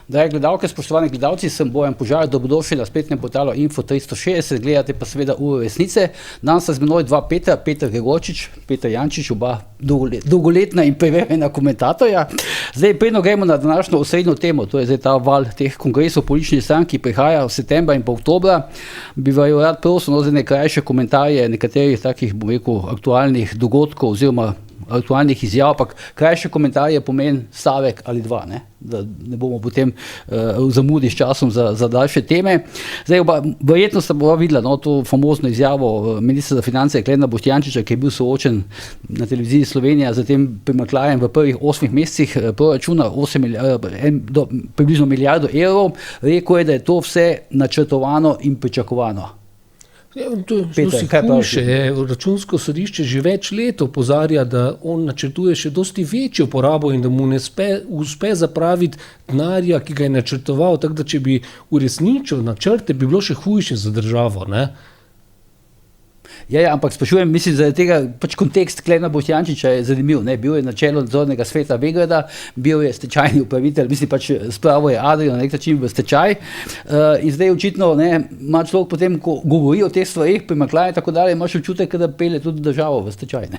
Drage gledalke, spoštovani gledalci, sem Bojan Požar, dobrodošli na spletnem portalu Info360, gledate pa seveda Uro resnice. Danes sta z menoj dva Petra, Peter Gregorčič, Peter Jančič, oba dolgoletna in preverjena komentatorja. Zdaj, predno gremo na današnjo osrednjo temo, to je zdaj ta val teh kongresov političnih strank, ki prihaja v septembra in pa oktobra. Bi vaju rad prosil za krajše komentarje nekaterih takih, bom rekel, aktualnih dogodkov oziroma aktualnih izjav, ampak krajše komentarje pomeni stavek ali dva, ne? Da ne bomo potem zamudili s časom za daljše teme. Zdaj, verjetno sta bova videla to famozno izjavo ministra za finance Klemna Boštjančiča, ki je bil soočen na televiziji Slovenija z tem primanjkljajem v prvih 8 mesecih proračuna približno milijardo evrov. Rekel je, da je to vse načrtovano in pričakovano. Računsko sodišče že več let opozarja, da on načrtuje še dosti večjo porabo in da mu ne uspe zapraviti denarja, ki ga je načrtoval, tako da če bi uresničil načrte, bi bilo še hujše za državo, ne? Ja, ampak sprašujem, mislim, zaradi tega kontekst Klemna Boštjančiča je zanimiv, ne? Bil je na čelu nadzornega sveta Vegrada, bil je stečajni upravitelj, mislim, spravo je Adrian na nek način v stečaj in zdaj očitno, ima človek potem, ko govori o teh stvarih, primanjkljaje in tako dalje, imaš občutek, da pelje tudi državo v stečaj, ne?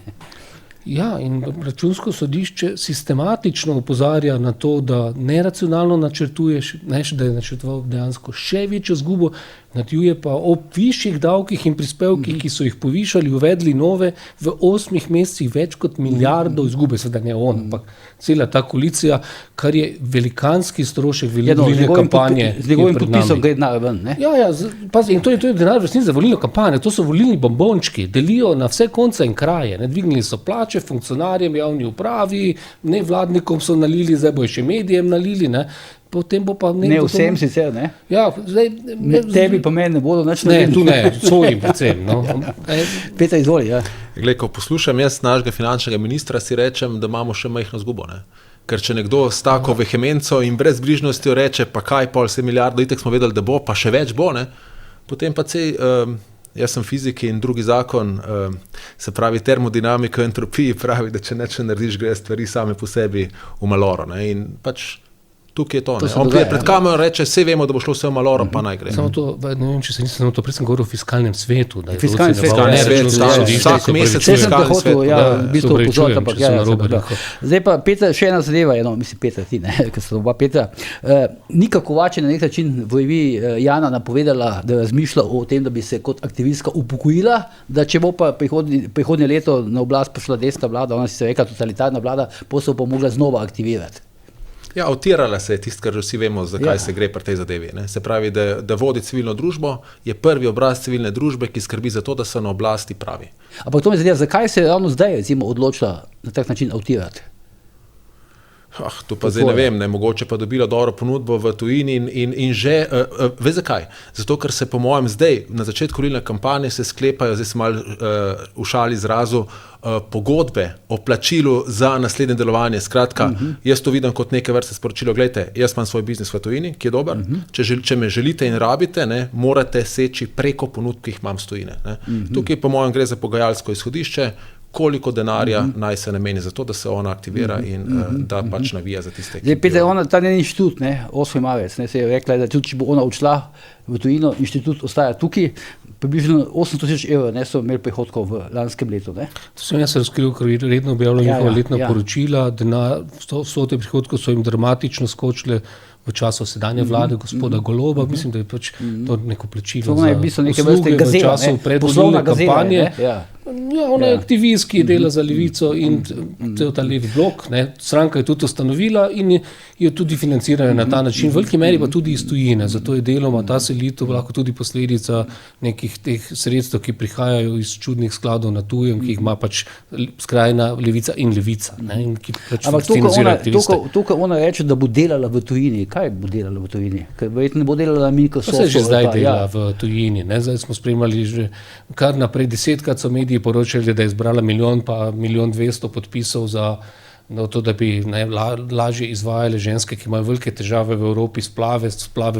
Ja, in računsko sodišče sistematično opozarja na to, da neracionalno načrtuješ, da je načrtoval dejansko še večjo izgubo, nadjuje pa ob višjih davkih in prispevkih, ki so jih povišali, uvedli nove, v 8 mesecih več kot milijardo izgube, seveda ne on, ampak cela ta koalicija, kar je velikanski strošek volilne kampanje. Z njegovim podpisom gre denar ven, ne? Ja, pazi, in to je denar v resnici za volilno kampanjo, to so volilni bombončki, delijo na vse konce in kraje, ne, dvignili so plače funkcionarjem, javni upravi, nevladnikom so nalili, zdaj bo še medijem nalili, ne. Potem bo pa ne vsem sicer, ne? Ja, zdaj tebi pa meni ne bodo nič naredili. Ne, tu ne, svojim predvsem, no. Peter, izvoli, ja. Glej, ko poslušam jaz našega finančnega ministra, si rečem, da imamo še majhno izgubo, ne? Ker če nekdo s tako vehemenco in brezbrižnostjo reče, pa kaj, pol 7 milijardo, itek smo vedeli, da bo, pa še več bo, ne? Potem pa jaz sem fizik in drugi zakon, se pravi termodinamika, entropiji pravi, da če neč ne narediš, gre stvari same po sebi v maloro, ne? In pač tukaj je to, ne. On prije pred kamero reče, vse vemo, da bo šlo vse v maloro, pa naj gre. Samo to, ne vem, če se nisem to, prej sem govoril o fiskalnem svetu. Fiskalni svet, vsak mesec fiskalni svet. Ja, v bistvu pozor, ampak zdaj pa, Peter, še ena zadeva, Peter, ti, ne, ker so oba Petra. Nika Kovač je na nek način v reviji Jana napovedala, da razmišlja o tem, da bi se kot aktivistka upokojila, da če bo pa prihodnje leto na oblast prišla desna vlada, ona si se rekla totalitarna vlada, posel pa mogla znova aktivirati. Ja, avtirala se je tisto, kar že vsi vemo, zakaj se gre pri tej zadevi, ne. Se pravi, da vodi civilno družbo, je prvi obraz civilne družbe, ki skrbi za to, da so na oblasti pravi. Ampak to me zadeva, zakaj se je ravno zdaj recimo odločila na tak način avtirati? To pa zdaj ne vem, mogoče pa dobila dobro ponudbo v tujini in že, veš zakaj? Zato, ker se po mojem zdaj, na začetku volilne kampanje se sklepajo, zdaj sem malo v šali izrazil, pogodbe o plačilu za naslednje delovanje. Skratka, jaz to vidim kot neke vrste sporočilo, glejte, jaz imam svoj biznis v tujini, ki je dober, če me želite in rabite, ne, morate seči preko ponudb, ki jih imam s tujine, ne. Tukaj po mojem gre za pogajalsko izhodišče, koliko denarja naj se nameni za to, da se ona aktivira in da pač navija za tiste. Zdaj, Peter, ta njen inštitut, 8. marec, se je rekla, da tudi če bo ona odšla v tujino, inštitut ostaja tukaj, približno 800 000 evrov so imeli prihodkov v lanskem letu, ne? To sem jaz razkril, ker redno objavljam njihova letna poročila, so te prihodkov so jim dramatično skočile v času sedanje vlade gospoda Goloba, mislim, da je pač to neko plačilo za usluge v času predvolilne kampanje. Ja, ona je aktivist, ki dela za levico in cel ta levi blok, ne, stranka je tudi ustanovila in je tudi financirana na ta način, v veliki meri pa tudi iz tujine, zato je deloma ta selitev lahko tudi posledica nekih teh sredstev, ki prihajajo iz čudnih skladov na tujem, ki jih ima pač skrajna levica in levica, ne, in ki pač financira aktiviste. Tukaj ona reče, da bo delala v tujini. Kaj bo delala v tujini? Ker verjetno ne bo delala Microsoft. Se že zdaj dela v tujini, ne, zdaj smo spremljali že kar naprej 10-krat so mediji poročali, da je zbrala 1 milijon pa 1,2 milijon podpisov za to, da bi lažje izvajale ženske, ki imajo velike težave v Evropi, splave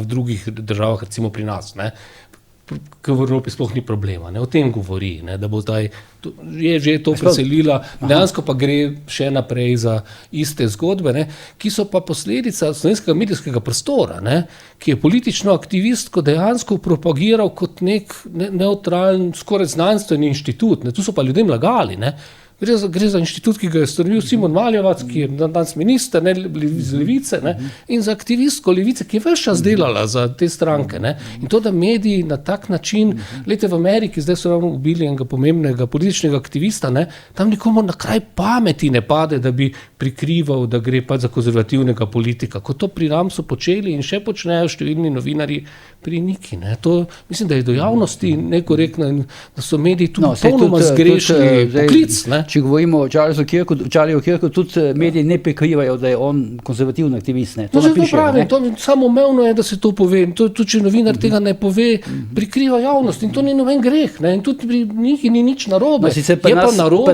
v drugih državah, recimo pri nas, ne. ki v Evropi sploh ni problema. O tem govori, da bo zdaj je že to preselila, dejansko pa gre še naprej za iste zgodbe, ki so pa posledica slovenskega medijskega prostora, ki je politično aktivistko dejansko propagiral kot nek neutralen, skoraj znanstveni inštitut. Tu so pa ljudem lagali. Gre za inštitut, ki ga je ustanovil Simon Maljevac, ki je danes minister iz Levice, in za aktivistko Levice, ki je ves čas delala za te stranke. In to, da mediji na tak način, v Ameriki zdaj so nam ubili enega pomembnega političnega aktivista, tam nikomu na kraj pameti ne pade, da bi prikrival, da gre pa za konzervativnega politika. Ko to pri nam so počeli in še počnejo številni novinarji pri Niki. To mislim, da je do javnosti nekorektno in da so mediji tu popolnoma zgrešili poklic. Če govorimo o Charlesu Kirku, tudi mediji ne prikrivajo, da je on konzervativni aktivist. To pravim, samoumevno je, da se to pove. Tudi če novinar tega ne pove, prikriva javnost in to ni noben greh. In tudi pri Niki ni nič narobe. Pri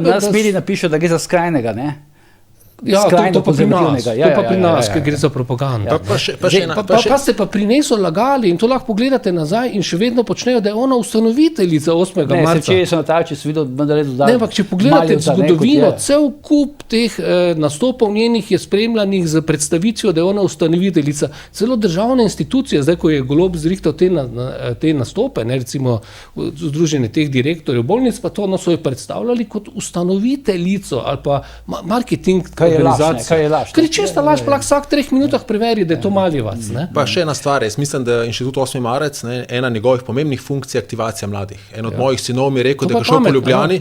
nas mediji napišejo, da gre za skrajnega, Ja, to pa pri nas, ker gre za propagando. Pa ste pa pri njej so lagali in to lahko pogledate nazaj in še vedno počnejo, da je ona ustanoviteljica 8. marca. Če pogledate zgodovino, cel kup teh nastopov njenih je spremljanih z predstavitvijo, da je ona ustanoviteljica. Celo državne institucije, zdaj ko je Golob zrihtal te nastope, recimo združenje teh direktorjev bolnic, pa to so jo predstavljali kot ustanoviteljico ali pa marketing Kaj je laž? Ker je čista laž, pa lahko vsak 3 minutah preveri, da je to Maljevac. Pa še ena stvar, jaz mislim, da Inštitut 8. marec, ena njegovih pomembnih funkcij je aktivacija mladih. En od mojih sinov mi je rekel, da je šel po Ljubljani,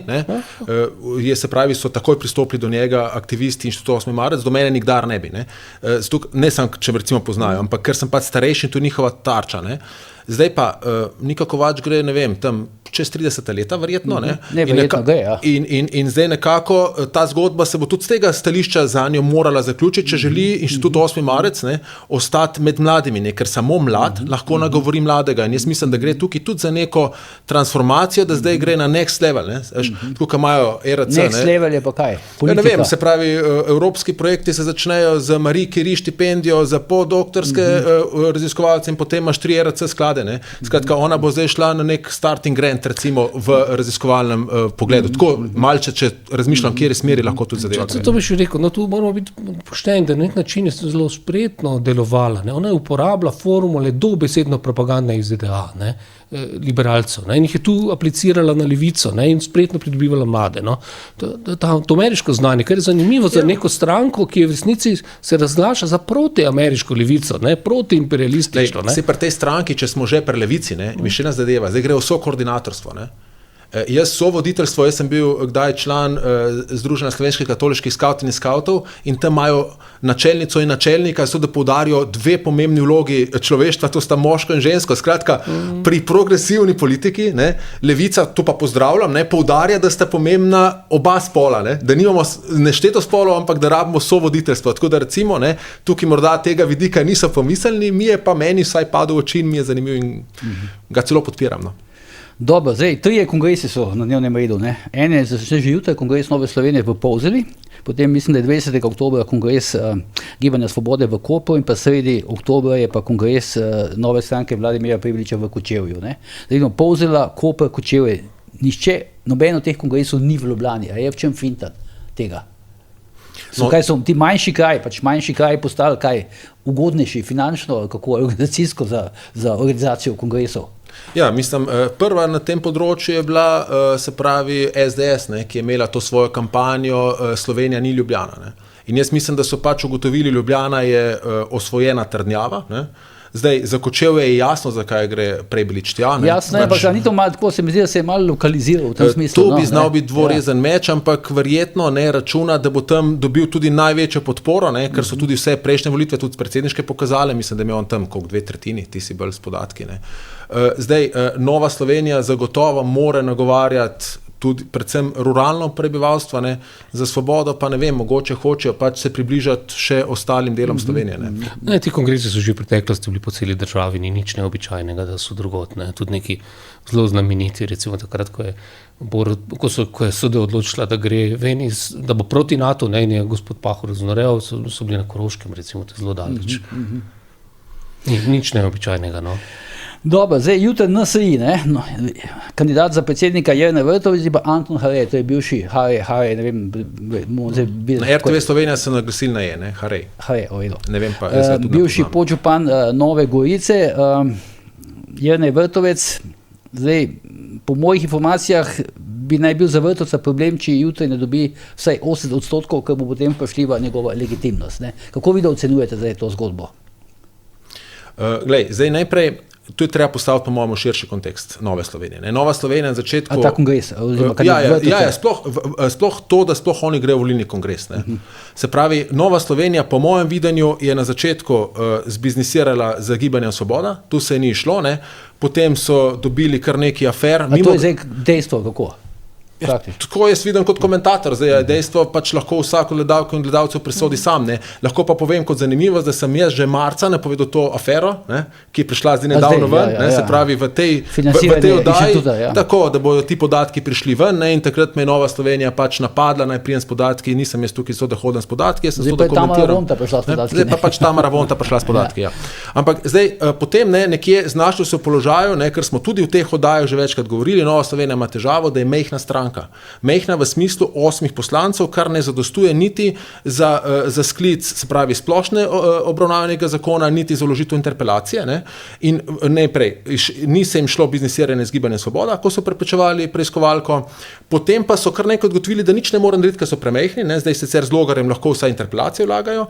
se pravi, so takoj pristopili do njega aktivisti Inštituta 8. marec, do mene nikdar ne bi. Ne samo, če me recimo poznajo, ampak ker sem pač starejši in to njihova tarča. Zdaj pa Nika Kovač gre, ne vem, tam čez 30 leta verjetno. In zdaj nekako ta zgodba se bo tudi z tega stališča za njo morala zaključiti, če želi Inštitut 8. marec ostati med mladimi, ker samo mlad lahko nagovori mladega. In jaz mislim, da gre tukaj tudi za neko transformacijo, da zdaj gre na next level. Tako, ko imajo ERC. Next level je pa kaj? Ja, ne vem, se pravi, evropski projekti se začnejo z Marie Curie štipendijo za podoktorske raziskovalce in potem imaš 3 ERC sklade. Skratka, ona bo zdaj šla na nek starting grant, recimo v raziskovalnem pogledu. Tako malce, če razmišljam, kjer je smeri lahko tudi zadeva. To bi še rekel, tu moramo biti pošteni, da na nek način je zelo spretno delovala. Ona je uporabila formule dobesedno propagandne iz ZDA, liberalcev. In jih je tu aplicirala na levico in spretno pridobivala mlade. To ameriško znanje, kar je zanimivo za neko stranko, ki je v resnici se razglaša za protiameriško levico, protiimperialistično. Se pri tej stranki, če smo že pri levici, mi še ena zadeva, zdaj gre vso koordinatorstvo. Jaz sovoditeljstvo, jaz sem bil kdaj član Združenja slovenskih katoliških skavtov in skavtov in tam imajo načelnico in načelnika, da poudarijo 2 pomembni vlogi človeštva, to sta moško in žensko. Skratka, pri progresivni politiki, levica, to pa pozdravljam, poudarja, da sta pomembna oba spola, da nimamo nešteto spolov, ampak da rabimo sovoditeljstvo. Tako da recimo, tukaj morda tega vidika niso pomislili, mi je pa meni vsaj padel v oči in mi je zanimiv in ga celo podpiram. Dobro, zdaj, 3 kongresi so na dnevnem redu. En je že jutri kongres Nove Slovenije v Polzeli, potem mislim, da je 20. oktobra kongres Gibanja Svobode v Kopru in pa sredi oktobra je pa kongres Nove stranke Vladimira Prebiliča v Kočevju. Zdaj, Polzela, Koper, Kočevje, nišče, nobeno teh kongresov ni v Ljubljani. A je v čem finta tega? Kaj so ti manjši kraji postali kaj ugodnejši finančno, kako organizacijsko za organizacijo kongresov? Ja, mislim, prva na tem področju je bila, se pravi, SDS, ki je imela to svojo kampanjo Slovenija ni Ljubljana. In jaz mislim, da so pač ugotovili, Ljubljana je osvojena trdnjava. Zdaj, za Kočevje je jasno, zakaj gre Prebilič tja. Jasno je, pa ni to malo tako, se mi zdi, da se je malo lokaliziral v tem smislu. To bi znal biti dvorezen meč, ampak verjetno računa, da bo tam dobil tudi največjo podporo, ker so tudi vse prejšnje volitve, tudi predsedniške pokazale, mislim, da je on tam koliko 2/3, ti si bolj s podatki. Zdaj, Nova Slovenija zagotovo mora nagovarjati tudi predvsem ruralno prebivalstvo, za Svobodo pa ne vem, mogoče hočejo pač se približati še ostalim delom Slovenije. Ti kongresi so že v preteklosti bili po celi državi, ni nič neobičajnega, da so drugot. Tudi neki zelo znameniti, recimo takrat, ko je SODE odločila, da gre ven da bo proti NATO, in je gospod Pahor znorel, so bili na Koroškem, recimo, zelo daleč. Nič neobičajnega, Dobro, zdaj jutri NSI, no, kandidat za predsednika Jernej Vrtovec pa Anton Harej, to je bivši Harej, ne vem, na RTV Slovenija se naglasili na je, ne, Harej. Harej, ovedo. Ne vem pa, bivši podžupan Nove Gorice, Jernej Vrtovec, zdaj, po mojih informacijah bi naj bil za Vrtovca problem, če jutri ne dobi vsaj 80%, ker bo potem prišljiva njegova legitimnost, ne. Kako vi da ocenjujete zdaj to zgodbo? Glej, zdaj najprej, tu je treba postaviti po mojemu širši kontekst Nove Slovenije. Ne? Nova Slovenija na začetku... A ta kongres? Sploh to, da sploh oni grejo v volilni kongres. Ne? Se pravi, Nova Slovenija po mojem videnju je na začetku zbiznisirala z Gibanjem Svoboda, tu se ni išlo, ne? Potem so dobili kar neki afer. A to je zdaj dejstvo, kako? Ja, tako jaz vidim kot komentator, zdaj je dejstvo pač lahko vsako gledalko in gledalcev presodi sam, ne. Lahko pa povem kot zanimivost, da sem jaz že marca napovedal to afero, ne, ki je prišla zdaj nedavno ven, se pravi v tej oddaji, tako, da bodo ti podatki prišli ven, ne, in takrat me je Nova Slovenija pač napadla, naj prijem s podatki, nisem jaz tukaj so, da hodim s podatki, jaz sem to, da komentiram. Zdaj pa pač Tamara Vonta prišla s podatki, ja. Ampak zdaj, potem nekje znašli se v položaju, ne, ker smo tudi v teh oddajah že večkrat govorili, Nova Slovenija ima težavo, da je majhna stranka. Mejhna v smislu 8 poslancev, kar ne zadostuje niti za sklic, se pravi splošne obravnavanega zakona, niti za vložitev interpelacije. Ne? In najprej, ni se jim šlo biznisiranje z Gibanjem Svoboda, ko so preprečevali preiskovalko, potem pa so kar nekaj odgotovili, da nič ne moram narediti, ker so premejhni, ne? Zdaj sicer z Logarjem lahko vsa interpelacije vlagajo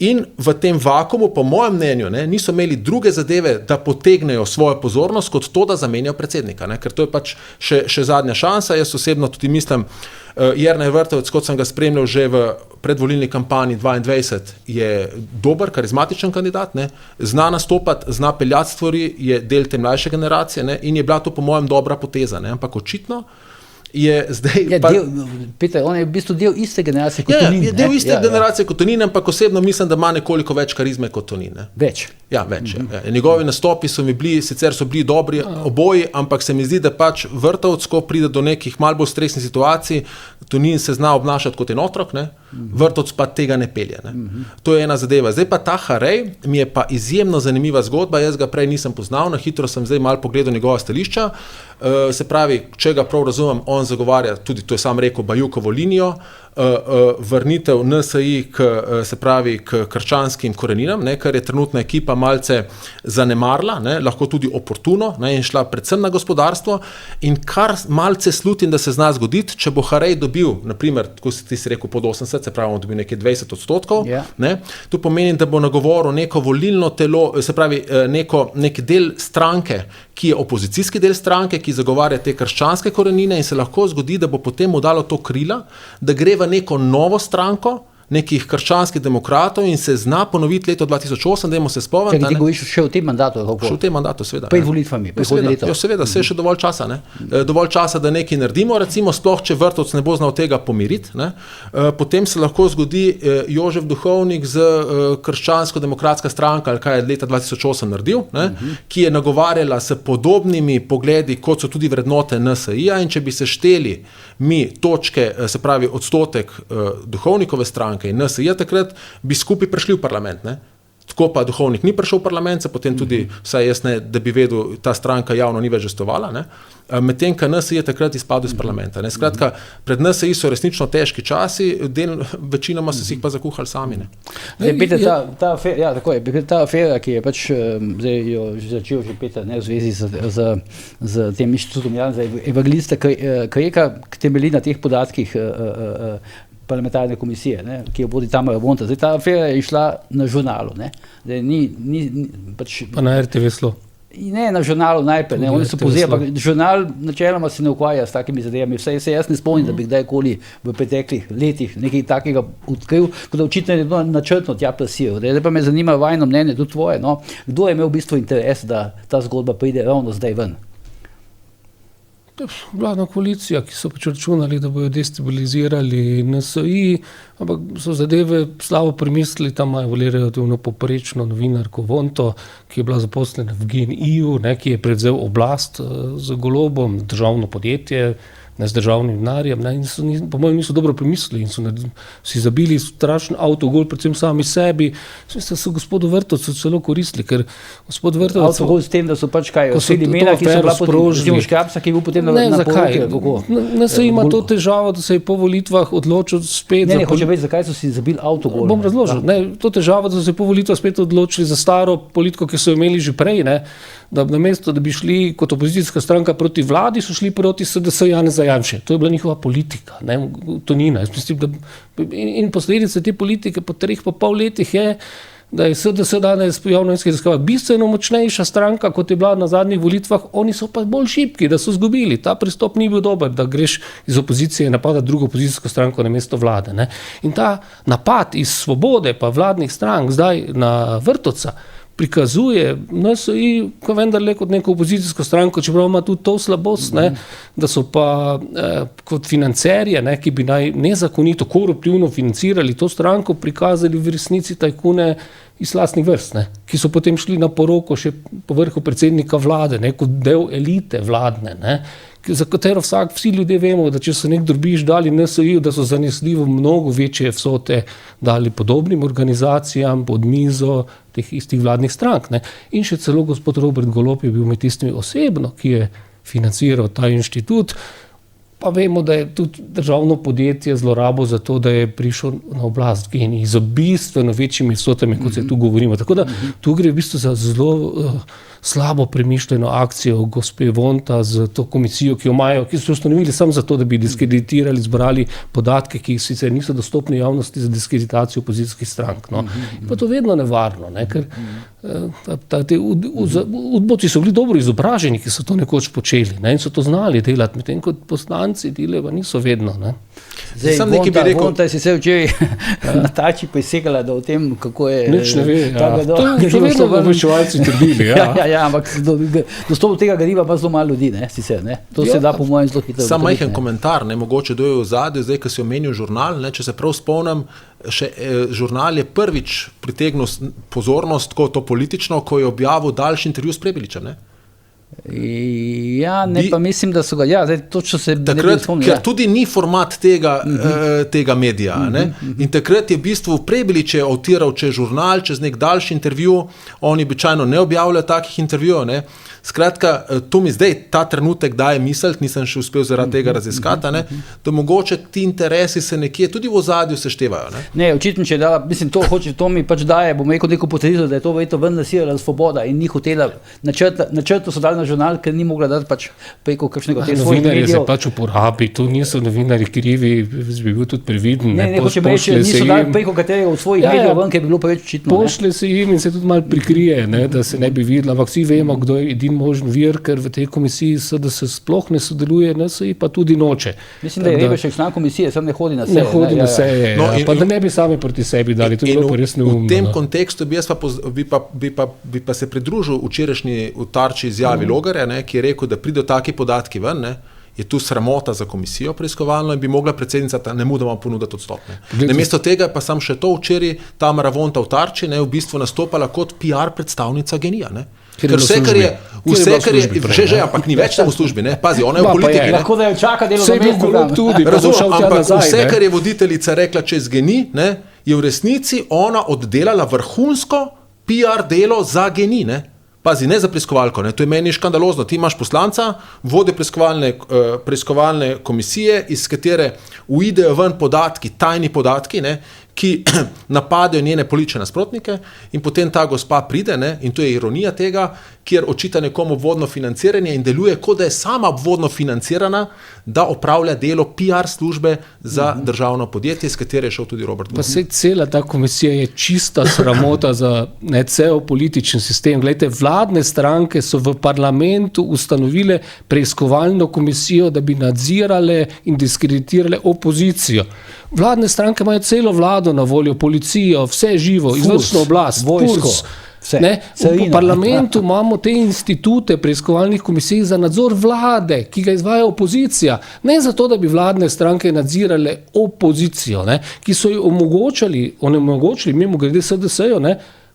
in v tem vakumu, po mojem mnenju, ne, niso imeli druge zadeve, da potegnejo svojo pozornost, kot to, da zamenjajo predsednika, ne? Ker to je pač še zadnja šansa. Jaz osebno tudi mislim, Jernej Vrtovec, kot sem ga spremljal že v predvolilni kampanji 22, je dober, karizmatičen kandidat, ne, zna nastopati, zna peljati stvari, je del te mlajše generacije, ne, in je bila to po mojem dobra poteza, ne, ampak očitno je zdaj... Peter, on je v bistvu del iste generacije kot Tonin. Je del iste generacije kot Tonin, ampak osebno mislim, da ima nekoliko več karizme kot Tonin. Ne? Več? Ja, več. Ja. Njegovi nastopi sicer so bili dobri oboji, ampak se mi zdi, da pač Vrtovec, ko pride do nekih malo bolj stresnih situacij, Tonin se zna obnašati kot en otrok, ne? Vrtovec pa tega ne pelje. Ne? To je ena zadeva. Zdaj pa ta Harej mi je pa izjemno zanimiva zgodba, jaz ga prej nisem poznal, na hitro sem zdaj malo pogledal njegova stališča. Se pravi, če ga prav razumem, on zagovarja, tudi to je sam rekel, Bajukovo linijo, vrnitev NSI k krščanskim koreninam, ne, kar je trenutna ekipa malce zanemarila, ne, lahko tudi oportuno, ne, in šla predvsem na gospodarstvo, in kar malce slutim, da se zna zgoditi, če bo Harej dobil, naprimer, tako ti si rekel, pod 80, se pravi, on dobil nekaj 20%, ne, to pomeni, da bo nagovoril neko volilno telo, se pravi, nek del stranke, ki je opozicijski del stranke, ki zagovarja te krščanske korenine, in se lahko zgodi, da bo potem mu dalo to krila, da gre v neko novo stranko, nekih krščanskih demokratov in se zna ponoviti leto 2008, dajmo se spomniti. Če ti govoriš še v tem mandatu? Še v tem mandatu, seveda. Pred volitvami, prihodnje leto. Jo, seveda, se je še dovolj časa, ne. Dovolj časa, da nekaj naredimo, recimo sploh, če Vrtovec ne bo znal tega pomiriti, ne. Potem se lahko zgodi Jožef Duhovnik z krščansko-demokratska stranka, ali kaj je leta 2008 naredil, ne, ki je nagovarjala s podobnimi pogledi, kot so tudi vrednote NSI-ja, in če bi se šteli mi točke, se pravi odstotek Duhovnikove stranke in NSI-ja takrat, bi skupaj prišli v parlament, ne. Tako pa Duhovnik ni prišel v parlament, se potem tudi, vsaj jaz ne, da bi vedel, ta stranka javno ni več žestovala, ne. Medtem, ko NSI je takrat izpadel iz parlamenta, ne. Skratka, pred NSI so resnično težki časi, večinoma so si jih pa zakuhali sami, ne. Ta afera, ki je pač, zdaj jo začel že Peter, ne, v zvezi z tem inštitutom Janeza Evangelista Kreka, ki temelji na teh podatkih parlamentarne komisije, ne, ki jo vodi Tamara Vonta. Zdaj ta afera je išla na žurnalu, ne. Zdaj pač... Pa na RTV Slo. Ne, na žurnalu najprej, ne, oni so povzeli, ampak žurnal načeloma se ne ukvarja s takimi zadevami. Vsaj se jaz ne spomnim, da bi kdajkoli v preteklih letih nekaj takega odkril, kot da očitno je načrtno tja plasiral. Zdaj pa me zanima vajno mnenje, tudi tvoje, no. Kdo je imel v bistvu interes, da ta zgodba pride ravno zdaj ven? Vladna koalicija, ki so pač računali, da bojo destabilizirali NSI, ampak so zadeve slabo premislili, tam imajo relativno poprečno novinarko Vonto, ki je bila zaposlena v GEN-I-ju, ki je prevzel oblast z Golobom, državno podjetje, ne, z državnim denarjem, po mojem niso dobro premislili in so si zabili strašen avtogol, predvsem sami sebi. Mislim, da so gospodu Vrtovcu celo koristili, ker gospod Vrtovec... Avtogol s tem, da so pač kaj, vsedi imena, ki so bila potem Škrapca, ki je bil potem na poroke. Ne, se ima to težavo, da se je po volitvah odločil spet... Ne, hoče več, zakaj so si zabili avtogol. Bom razložil. To težavo, da so se po volitvah spet odločili za staro politiko, ki so imeli že prej, ne, da namesto, da bi šli kot opozicijska stranka proti vladi, so šli proti SDS Janeza Janše. To je bila njihova politika, ne, tonina. Jaz mislim, da in posledice te politike po 3,5 letih je, da je SDS danes po javnomnenjskih raziskavah bistveno močnejša stranka, kot je bila na zadnjih volitvah, oni so pa bolj šibki, da so izgubili. Ta pristop ni bil dober, da greš iz opozicije napadati drugo opozicijsko stranko namesto vlade. Ne. In ta napad iz Svobode pa vladnih strank zdaj na Vrtovca prikazuje NSi, ko vendarle kot neko opozicijsko stranko, čeprav ima tudi to slabost, ne, da so pa kot financerje, ne, ki bi naj nezakonito, koruptivno financirali to stranko, prikazali v resnici tajkune iz lastnih vrst, ne, ki so potem šli na poroko še po vrhu predsednika vlade, ne, kot del elite vladne, ne, za katero vsi ljudje vemo, da če so nek drobiž dali NSi, da so zanesljivo mnogo večje vsote dali podobnim organizacijam pod mizo teh istih vladnih strank. Ne. In še celo gospod Robert Golob je bil med tistimi osebno, ki je financiral ta inštitut, pa vemo, da je tudi državno podjetje zlorabo za to, da je prišel na oblast GEN-I z bistveno večjimi vsotami, kot se tu govorimo. Tako da tu gre v bistvu za zelo slabo premišljeno akcijo gospe Vonta z to komisijo, ki so ustanovili samo zato, da bi diskreditirali, zbrali podatke, ki sicer niso dostopni javnosti za diskreditacijo opozicijskih strank. No. Pa to vedno nevarno, ne, ker te udbovci so bili dobro izobraženi, ki so to nekoč počeli, ne, in so to znali delati, medtem kot poslanci deleva niso vedno. Ne. Zdaj, Vonta je sicer včeraj na Tači presegala, da o tem, kako je... Nič ne ve, to vedno obveščevalci trdili, Ja, ampak dostop do tega gradiva pa zelo malo ljudi, ne, sicer, ne. To se da po mojem zelo hitro. Sam majhen komentar, ne, mogoče do je v zadju, zdaj, ko si omenil žurnal, ne, če se prav spomnim, žurnal je prvič pritegnil pozornost, ko to politično, ko je objavil daljši intervju s Prebiličem, ne. Ja, ne, pa mislim, da so ga, ja, zdaj točno se takrat, ker tudi ni format tega medija, ne, in takrat je v bistvu Prebilič je avtiral čez žurnal, čez nek daljši intervju, oni običajno ne objavljajo takih intervjujev, ne. Skratka, to mi zdaj ta trenutek daje misliti, nisem še uspel zaradi tega raziskati, ne, da mogoče ti interesi se nekje tudi v ozadju seštevajo. Ne, očitno, če da, mislim, to mi pač daje, bom rekel neko potrditev, da je to verjetno ven nasirala Svoboda in ni hotela, načrtno so dali na žurnal, ker ni mogla dati pač preko kakšnega teh svojih medijev. Novinarji se pač uporabi, tu niso novinarji krivi, bi bil tudi previden. Ne, hoče reči, niso dali preko katerega od svojih medijev ven, ker bi bilo preveč očitno. Pošle se jim in se tudi malo prikrije, ne, da se ne bi videla, ampak vsi vemo, kdo je možen vir, ker v tej komisiji SDS sploh ne sodeluje, NSi pa tudi noče. Mislim, da je Reberšek član komisije, sam ne hodi na seje. Ne hodi na seje, pa da ne bi sami proti sebi dali, to je bilo pa res neumno. V tem kontekstu bi pa se pridružil včerajšnji v Tarči izjavi Logarja, ne, ki je rekel, da pridejo taki podatki ven, ne, je tu sramota za komisijo preiskovalno in bi mogla predsednica nemudoma ponuditi odstop. Namesto tega pa sam še to včeraj Tamara Vonta v Tarči, ne, v bistvu nastopala kot PR predstavnica GEN-I-ja, ne. Ker vse, kar je, ampak ni več tam v službi, ne, pazi, ona je v politiki. Lahko da jo čaka delovno mesto tudi, ampak vse, kar je voditeljica rekla čez GEN-I, ne, je v resnici ona oddelala vrhunsko PR delo za GEN-I, ne. Pazi, ne za preiskovalko, ne, to je meni škandalozno. Ti imaš poslanca, vode preiskovalne komisije, iz katere uidejo ven podatki, tajni podatki, ne, ki napadajo njene politične nasprotnike in potem ta gospa pride, ne, in to je ironija tega, kjer očita nekomu obvodno financiranje in deluje, kot da je sama obvodno financirana, da opravlja delo PR službe za državno podjetje, s katere je šel tudi Robert Golob. Pa se cela ta komisija je čista sramota za cel politični sistem. Glejte, vladne stranke so v parlamentu ustanovile preiskovalno komisijo, da bi nadzirale in diskreditirale opozicijo. Vladne stranke imajo celo vlado na voljo, policijo, vse živo, izvršno oblast, vojsko. V parlamentu imamo te institute preiskovalnih komisij za nadzor vlade, ki ga izvaja opozicija. Ne zato, da bi vladne stranke nadzirale opozicijo, ne, ki so jo onemogočili, mimo grede SDS-jo,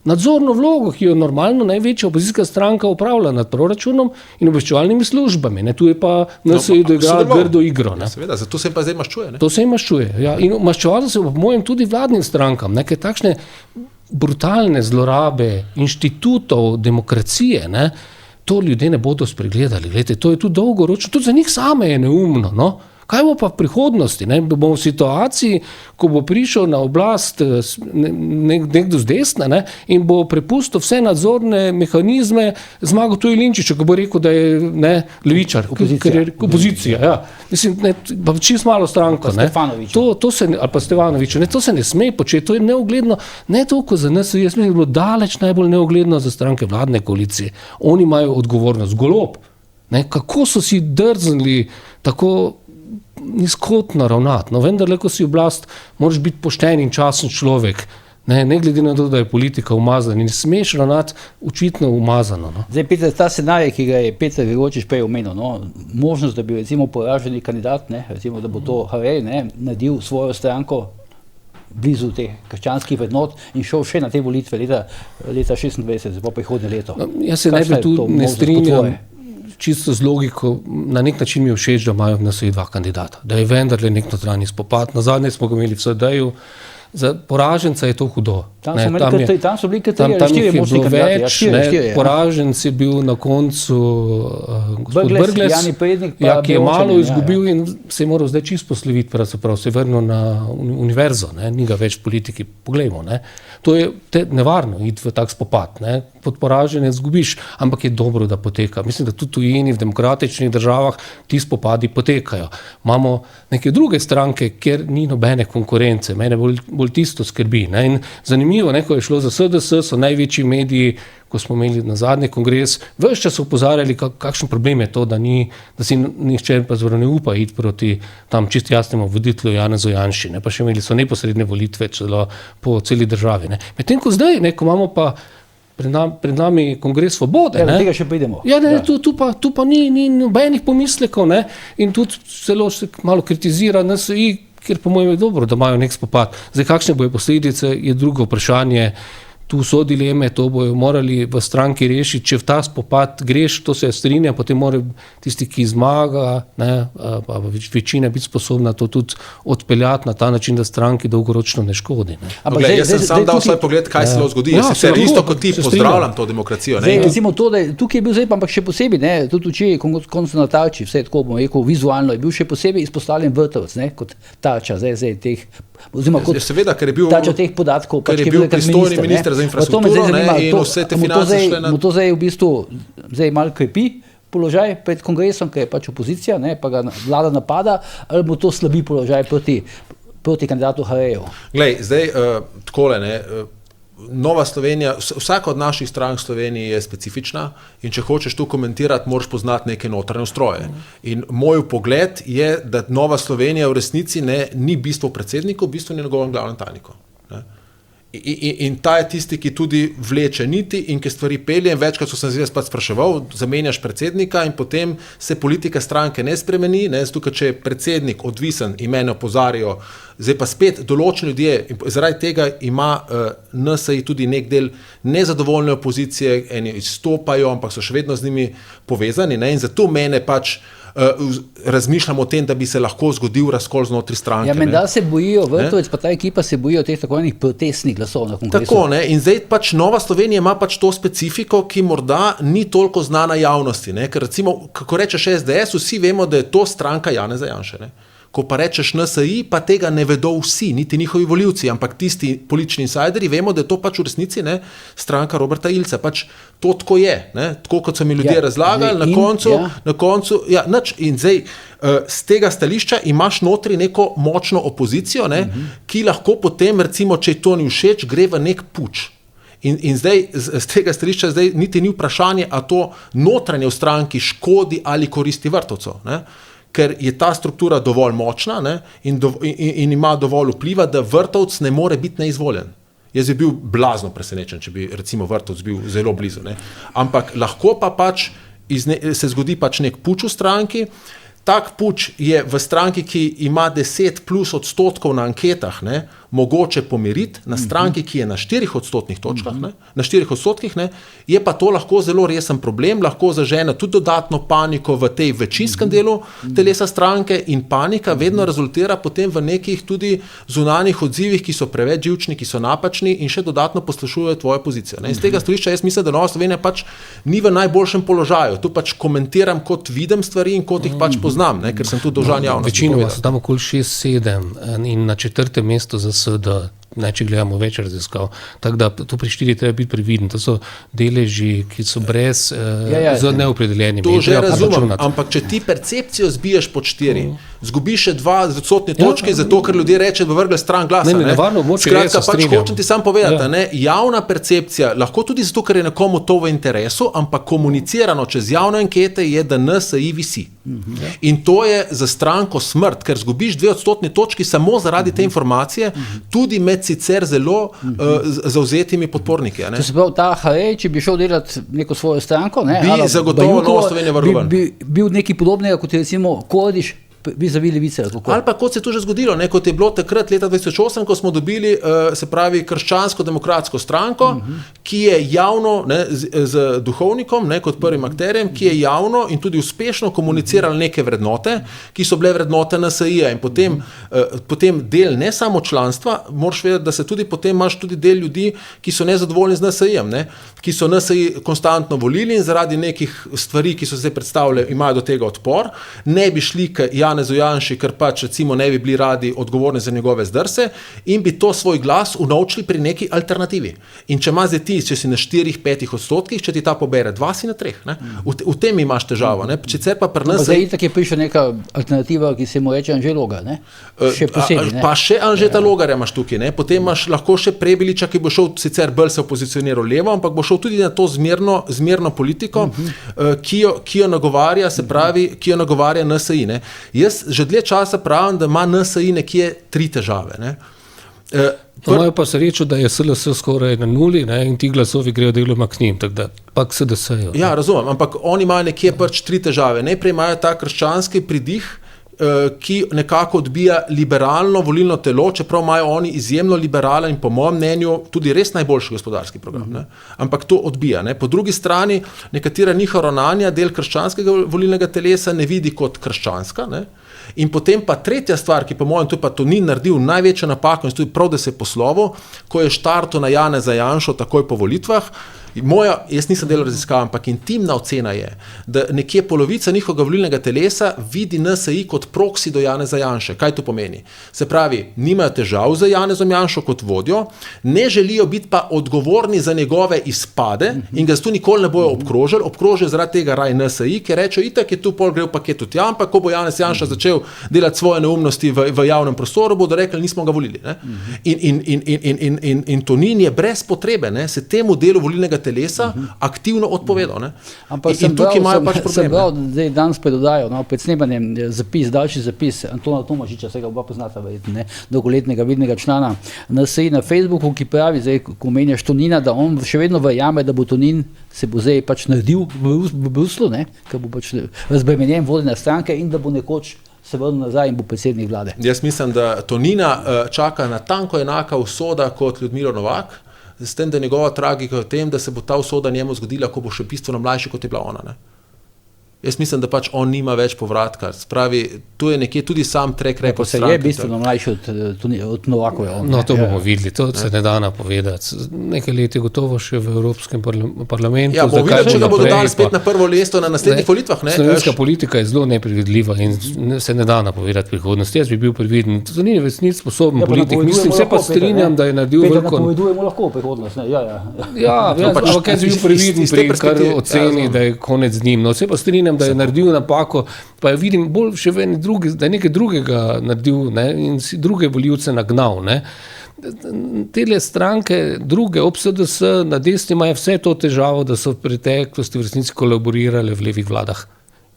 nadzorno vlogo, ki jo normalno največja opozicijska stranka upravlja nad proračunom in obveščevalnimi službami. Ne? Tu je pa NSi doigral grdo igro. Ne? Ja, seveda, zato se jim pa zdaj maščuje. Ne? To se jim maščuje. Ja. In maščevalo se po mojem tudi vladnim strankam. Neke takšne brutalne zlorabe inštitutov demokracije, ne? To ljudje ne bodo spregledali. Glede, to je tudi dolgoročno, tudi za njih same je neumno. No? Kaj bo pa v prihodnosti? Ne? Bomo v situaciji, ko bo prišel na oblast nekdo z desna, ne? In bo prepustil vse nadzorne mehanizme Zmagotu Jelinčiču, ko bo rekel, da je levičar, opozicija. Ja. Mislim, pa čisto malo stranko. Ali pa Stevanoviču. To se ne sme početi, to je neugledno, ne toliko za nas, jaz mislim, da je bilo daleč najbolj neugledno za stranke vladne koalicije. Oni imajo odgovornost, Golob. Ne? Kako so si drznili tako nizkotno ravnati, no vendar, ko si oblast, moraš biti pošten in časen človek, ne glede na to, da je politika umazana in smeš ravnati očitno umazano. No. Zdaj, Peter, ta scenarij, ki ga je Peter Gregorčič prej omenil, no, možnost, da bi recimo poraženi kandidat, recimo, da bo to Harej, nadil svojo stranko blizu teh krščanskih vrednot in šel še na te volitve leta 26, pa prihodnje leto. No, jaz se najprej tu ne strinjam. Čisto z logiko, na nek način mi je všeč, da imajo na svoji 2 kandidata, da je vendarle nek notranji spopad. Nazadnje smo ga imeli v SDU, za poraženca je to hudo. Tam so bili kateri možni kandidati. Poraženc je bil na koncu gospod Brglez, ki je malo izgubil in se je moral zdaj čisto posloviti, pravzaprav se je vrnil na univerzo, ni ga več politiki. Poglejmo, to je nevarno iti v tak spopad, pod poraženec izgubiš, ampak je dobro, da poteka. Mislim, da tudi tujini v demokratičnih državah ti spopadi potekajo. Imamo neke druge stranke, kjer ni nobene konkurence, mene bolj tisto skrbi. In zanimivo, ko je šlo za SDS, so največji mediji, ko smo imeli na zadnji kongres, ves čas opozarjali, kakšen problem je to, da si nihče pa zvrlo ne upa iti proti tam čist jasnemu voditelju Janezu Janši, pa še imeli so neposredne volitve celo po celi državi. Medtem ko zdaj, ko imamo pa pred nami kongres svobode. Ja, tega še pridemo. Ja, tu pa ni nobenih pomislekov, in tudi celo se malo kritizira NSi, ker po mojem je dobro, da imajo nek spopad. Zdaj, kakšne bojo posledice, je drugo vprašanje. Tu so dileme, to bojo morali v stranki rešiti. Če v ta spopad greš, to se strinja, potem mora tisti, ki zmaga, pa večina biti sposobna to tudi odpeljati na ta način, da stranki dolgoročno ne škodi. Jaz sem sam dal svoj pogled, kaj se lahko zgodi. Jaz se isto kot ti pozdravljam to demokracijo. Recimo to, da tukaj je bil zdaj, ampak še posebej, tudi včeraj, koncu na Tarči, vse tako bom rekel, vizualno je bil še posebej izpostavljen Vrtovec, kot Tarča, zdaj teh, oziroma kot Tarča teh podatkov, ker je bil pristojni minister za infrastrukturo in vse te finance šle na... To zdaj v bistvu malo krepi položaj pred kongresom, ker je pač opozicija, pa ga vlada napada, ali bo to slabi položaj proti kandidatu Hareju? Glej, zdaj takole, Nova Slovenija, vsaka od naših strank v Sloveniji je specifična in če hočeš tu komentirati, moraš poznati neke notranje ustroje. In moj pogled je, da Nova Slovenija v resnici ni bistvo predsedniku, bistvo ni njegovem glavnem tajniku. In ta je tisti, ki tudi vleče niti in ki stvari pelje. In večkrat sem se spet spraševal, zamenjaš predsednika in potem se politika stranke ne spremeni, zato ker če je predsednik odvisen in mene opozarjajo, zdaj pa spet določeni ljudje, in zaradi tega ima NSi tudi nek del nezadovoljne opozicije, eni izstopajo, ampak so še vedno z njimi povezani, in zato mene pač razmišljamo o tem, da bi se lahko zgodil razkol znotraj stranke. Ja, menda se bojijo, Vrtovec pa ta ekipa se bojijo teh tako enih protestnih glasov na kongresu. Tako, in zdaj pač Nova Slovenija ima pač to specifiko, ki morda ni toliko znana javnosti, ker recimo, kako rečeš SDS, vsi vemo, da je to stranka Janeza Janše, Ko pa rečeš NSi, pa tega ne vedo vsi, niti njihovi volivci, ampak tisti politični insiderji vemo, da je to pač v resnici stranka Roberta Ilca. Pač to tako je, tako kot so mi ljudje razlagali, na koncu, in zdaj z tega stališča imaš notri neko močno opozicijo, ki lahko potem, recimo, če to ni všeč, gre v nek puč. In zdaj, z tega stališča, zdaj niti ni vprašanje, a to notranje v stranki škodi ali koristi Vrtovcev, ker je ta struktura dovolj močna in ima dovolj vpliva, da Vrtovec ne more biti neizvoljen. Jaz bi bil blazno presenečen, če bi recimo Vrtovec bil zelo blizu. Ampak lahko pa pač se zgodi pač nek puč v stranki. Tak puč je v stranki, ki ima 10+ % na anketah, mogoče pomiriti na stranki, ki je na 4% točkah, na 4%, je pa to lahko zelo resen problem, lahko zažene tudi dodatno paniko v tej večinskem delu telesa stranke in panika vedno rezultira potem v nekih tudi zunanjih odzivih, ki so preveč živčni, ki so napačni in še dodatno poslušujejo tvojo pozicijo. Iz tega stališča jaz mislim, da Nova Slovenija pač ni v najboljšem položaju. Tu pač komentiram, kot vidim stvari in kot jih pač poznam, ker sem tudi dolžan javnosti. Večinoma so tam okoli 6-7 in na 4. mestu za SD, če gledamo več raziskav. Tako da tu pri 4 treba biti previden. To so deleži, ki so brez z neopredeljenimi. To že razumem, ampak če ti percepcijo zbiješ pod 4, zgubiš še 2% točke, zato ker ljudje reče, da bo vrgli stran glasa. Skratka, pač hočem ti sam povedati, javna percepcija, lahko tudi zato, ker je nekomu to v interesu, ampak komunicirano čez javne ankete je, da NSI visi. In to je za stranko smrt, ker zgubiš 2% točki samo zaradi te informacije, tudi med sicer zelo zavzetimi podporniki. To se pravi, ta Harej, če bi šel delati neko svojo stranko, bi zagotovo Nova Slovenija varovan. Bi bil nekaj podobnega, kot je recimo Kordiš, vis-a-vis Levice. Ali pa kot se je tu že zgodilo, kot je bilo takrat leta 2008, ko smo dobili, se pravi, krščansko-demokratsko stranko, ki je javno, z duhovnikom, kot prvim akterjem, ki je javno in tudi uspešno komunicirala neke vrednote, ki so bile vrednote NSI-ja in potem del ne samo članstva, moraš vedeti, da se tudi potem imaš tudi del ljudi, ki so nezadovoljni z NSI-jem, ki so NSI konstantno volili in zaradi nekih stvari, ki so se predstavljali, imajo do tega odpor, ne bi šli k Janezu Janši, ker pač recimo ne bi bili radi odgovorni za njegove zdrse in bi to svoj glas unovčili pri neki alternativi. In če imaš ti, če si na 4-5%, če ti ta pobere 2, si na 3. V tem imaš težavo. Sicer pa pri nas... Zdaj itak je prišla neka alternativa, ki se mu reče Anže Logar, še posebej. Pa še Anžeta Logarja imaš tukaj, potem imaš lahko še Prebiliča, ki bo šel sicer bolj se opozicioniral levo, ampak bo šel tudi na to zmerno politiko, ki jo nagovarja, se pravi, ki jo nagovarja NSI. Jaz že dlje časa pravim, da ima NSI nekje 3 težave. Imajo pa srečo, da je SLS skoraj na nuli in ti glasovi grejo deloma k njim, tako da pa k SDS-ju. Ja, razumem, ampak oni imajo nekje pač 3 težave. Najprej imajo ta krščanski pridih, ki nekako odbija liberalno volilno telo, čeprav imajo oni izjemno liberalen in po mojem mnenju tudi res najboljši gospodarski program. Ampak to odbija. Po drugi strani nekatera njihova ravnanja del krščanskega volilnega telesa ne vidi kot krščanska. In potem pa tretja stvar, ki po mojem tu pa to ni naredil največjo napako in tudi prav, da se je poslovil, ko je štartal na Janeza Janšo takoj po volitvah. Jaz nisem delal raziskav, ampak intimna ocena je, da nekje polovica njihovega volilnega telesa vidi NSI kot proksi do Janeza Janše. Kaj to pomeni? Se pravi, nimajo težav z Janezom Janšo kot vodjo, ne želijo biti pa odgovorni za njegove izpade in ga tu nikoli ne bojo obkrožili zaradi tega raj NSI, ki rečejo, itak je tu pol gre v paketu tja, ampak ko bo Janez Janša začel delati svoje neumnosti v javnem prostoru, bodo rekli, nismo ga volili. In Tonin je brez potrebe, se temu delu volilnega telesa aktivno odpovedal. Ampak sem bral, da je danes predodajo, pred snemanjem daljši zapis Antona Tomažiča, se ga oba poznata, dolgoletnega vidnega člana NSI na Facebooku, ki pravi, zdaj, ko menjaš Tonina, da on še vedno verjame, da bo Tonin se bo zdaj pač naredil v Bruslu, ker bo pač razbremenjen vodena stranke in da bo nekoč se vrnil nazaj in bo predsednik vlade. Jaz mislim, da Tonina čaka na tanko enaka usoda kot Ljudmilo Novak, s tem, da je njegova tragika v tem, da se bo ta usoda njemu zgodila, ko bo še bistveno mlajši, kot je bila ona. Jaz mislim, da pač on nima več povratka. Spravi, tu je nekje tudi sam track record stranke. Se je bistveno mlajši od Novakove. No, to bomo videli, to se ne da napovedati. Nekaj let je gotovo še v Evropskem parlamentu. Ja, bomo videli, če ga bodo dali spet na prvo lesto na naslednjih volitvah. Slovenska politika je zelo neprevidljiva in se ne da napovedati prihodnosti. Jaz bi bil previden. To ni resnic sposoben politik. Mislim, se pa strinjam, da je naredil veliko... Napovedujemo lahko prihodnost. Ja, ampak jaz bi bil previden pri kar oceni, da je konec z njim. No, se pa strinjam, da je naredil napako, pa vidim bolj še da je nekaj drugega naredil in si druge volivce nagnal. Tele stranke, druge, ob SDS, na desni imajo vse to težavo, da so v preteklosti v resnici kolaborirale v levih vladah.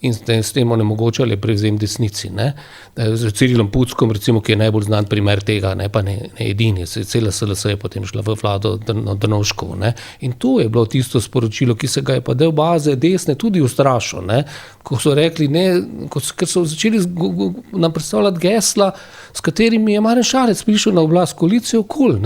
in s tem onemogočali prevzem desnici. Ne? Z Cirilom Puckom, recimo, ki je najbolj znan primer tega, ne pa ne edini, cela SLS je potem šla v vlado Drnovškov. In tu je bilo tisto sporočilo, ki se ga je pa del baze desne tudi ustrašil. Ne? Ko so rekli, ker so začeli nam predstavljati gesla, s katerimi je Marjan Šarec prišel na oblast koalicijo KUL.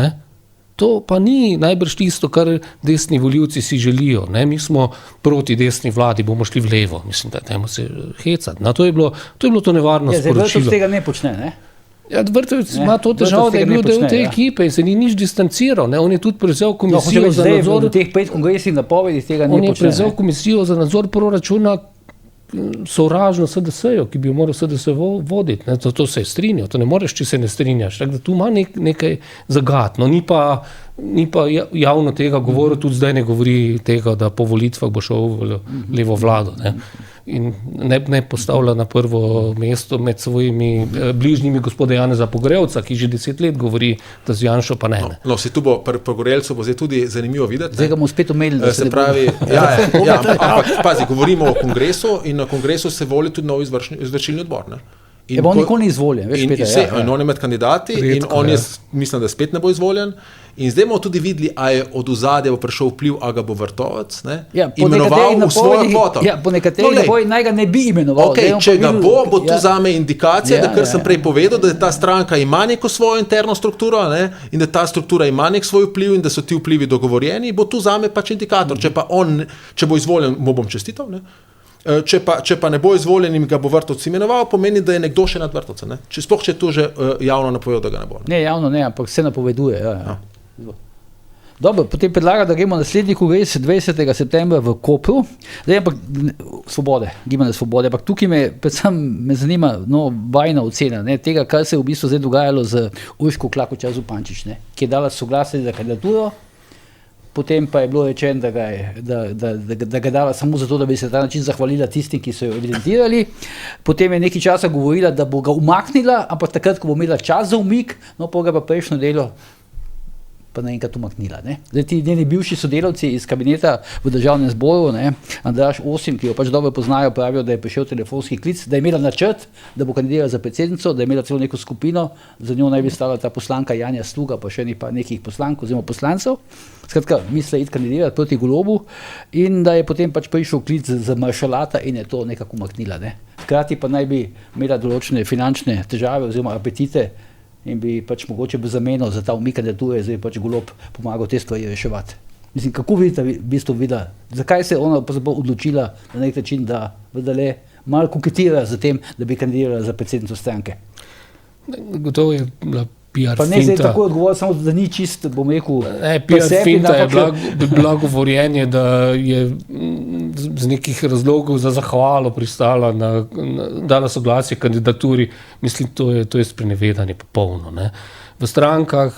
To pa ni najbrž tisto, kar desni volivci si želijo. Ne? Mi smo proti desni vladi, bomo šli v levo. Mislim, da dajmo se hecati. To je bilo to nevarno sporočilo. Vrtovec tega ne počne, ne? Ja, Vrtovec ima to težavo, da je bil del te ekipe in se ni nič distanciral. Ne? On je tudi prevzel komisijo za nadzor. V teh 5 kongresih napovedi tega ne počne. On je prevzel komisijo za nadzor proračuna sovražno SDS-jo, ki bi jo moral SDS voditi. To se je strinjal, to ne moreš, če se ne strinjaš. Tako da tu ima nekaj zagatno. Ni pa javno tega govoril, tudi zdaj ne govori tega, da po volitvah bo šel v levo vlado. Ne? In ne postavlja na prvo mesto med svojimi bližnjimi gospoda Janeza Pogorelca, ki že 10 let govori, da z Janšo pa ne. No, se tu bo, pri Pogorelcu bo zdaj tudi zanimivo videti. Zdaj ga bomo spet omenili, da se pravi, ampak pazi, govorimo o kongresu in na kongresu se voli tudi nov izvršilni odbor. Ne? On nikoli ni izvoljen, veš, Peter. In on je med kandidati in on je, mislim, da spet ne bo izvoljen. In zdaj bomo tudi videli, a je od ozadja prišel vpliv, a ga bo Vrtovec imenoval v svojo kvoto. Ja, po nekaterih napovedi naj ga ne bi imenoval. Okay, če ga bo tu zame indikacija, da kar sem prej povedal, da ta stranka ima neko svojo interno strukturo, in da ta struktura ima nek svoj vpliv in da so ti vplivi dogovorjeni, bo tu zame pač indikator. Če bo izvoljen, mu bom čestital, Če pa ne bo izvoljen in ga bo Vrtovec imenoval, pomeni, da je nekdo še nad Vrtovcem. Sploh če je to že javno napovedal, da ga ne bo. Ne, javno ne, ampak se napoveduje. Ja. Dobro, potem predlaga, da gremo naslednji kongres 20. septembra v Kopru. Zdaj, ampak Gibanje Svobode. Ampak tukaj me zanima vajna ocena tega, kar se je v bistvu zdaj dogajalo z Urško Klakočar Zupančič, ki je dala soglasje za kandidaturo. Potem pa je bilo rečeno, da ga dala samo zato, da bi se ta način zahvalila tistim, ki so jo evidentirali. Potem je nekaj časa govorila, da bo ga umaknila, ampak takrat, ko bo imela čas za umik, pa ga pa prejšnjo delo pa naenkrat umaknila. Zdaj ti njeni bivši sodelavci iz kabineta v Državnem zboru, Andraž Osim, ki jo pač dobro poznajo, pravijo, da je prišel telefonski klic, da je imela načrt, da bo kandidirala za predsednico, da je imela celo neko skupino, za njo naj bi stala ta poslanka Janja Sluga, pa še nekih poslank oziroma poslancev. Skratka, misle iti kandidirati proti Golobu in da je potem pač prišel klic za maršalata in je to nekako umaknila. Hkrati pa naj bi imela določene finančne težave oziroma apetite in bi pač mogoče bi zamenil za ta umik kandidature, zdaj pač Golob pomagal te stvari reševati. Mislim, kako vidite v bistvu videla? Zakaj se je ona odločila na nek način, da malo koketira za tem, da bi kandidirala za predsednico stranke? Gotovo je bila PR pa ne zdaj tako odgovoril, samo da ni čist, bom rekel, PR finta je bila govorjenje, da je z nekih razlogov za zahvalo pristala dala soglasje kandidaturi. Mislim, to je sprenevedanje popolno. V strankah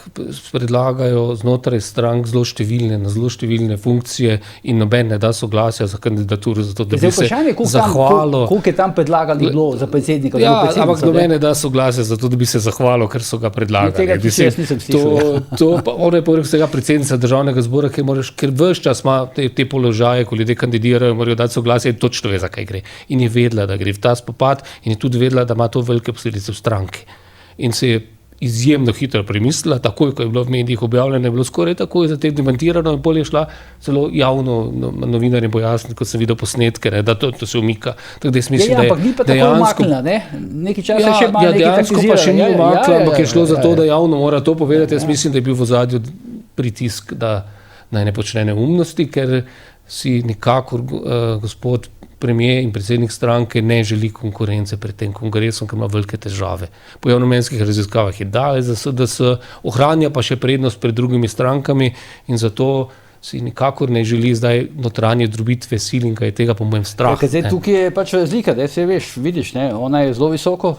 predlagajo znotraj strank zelo številne funkcije in noben ne da soglasja za kandidaturo, zato da bi se zahvalo. Koliko je tam predlagali bilo za predsednika? Ja, ampak noben ne da soglasja zato, da bi se zahvalo, ker so ga predlagali. Tega jaz nisem slišal. On je povrh vsega predsednica Državnega zbora, ker ves čas ima te položaje, ko ljudje kandidirajo, morajo dati soglasje in točno ve, za kaj gre. In je vedela, da gre v ta spopad in je tudi vedela, da ima to velike posledice v stranki. In se je izjemno hitro premislila, takoj, ko je bilo v medijih objavljeno, je bilo skoraj takoj zatem demantirano in bolje je šla celo javno novinarjem pojasniti, kot sem videl posnetke, da to se umika. Tako da jaz mislim, ampak ni pa tako umaknila, nekaj časa še malo nekaj dejansko pa še ni umakla, ampak je šlo za to, da javno mora to povedati. Jaz mislim, da je bil v ozadju pritisk, da naj ne počne neumnosti, ker si nikakor gospod premijer in predsednik stranke ne želi konkurence pred tem kongresom, ker ima velike težave. Po javnomnenjskih raziskavah je daleč za SDS, ohranja pa še prednost pred drugimi strankami in zato si nikakor ne želi zdaj notranje drobitve sil in kaj je tega po mojem strah. Zdaj tukaj je pač razlika, se veš, vidiš, ona je zelo visoko,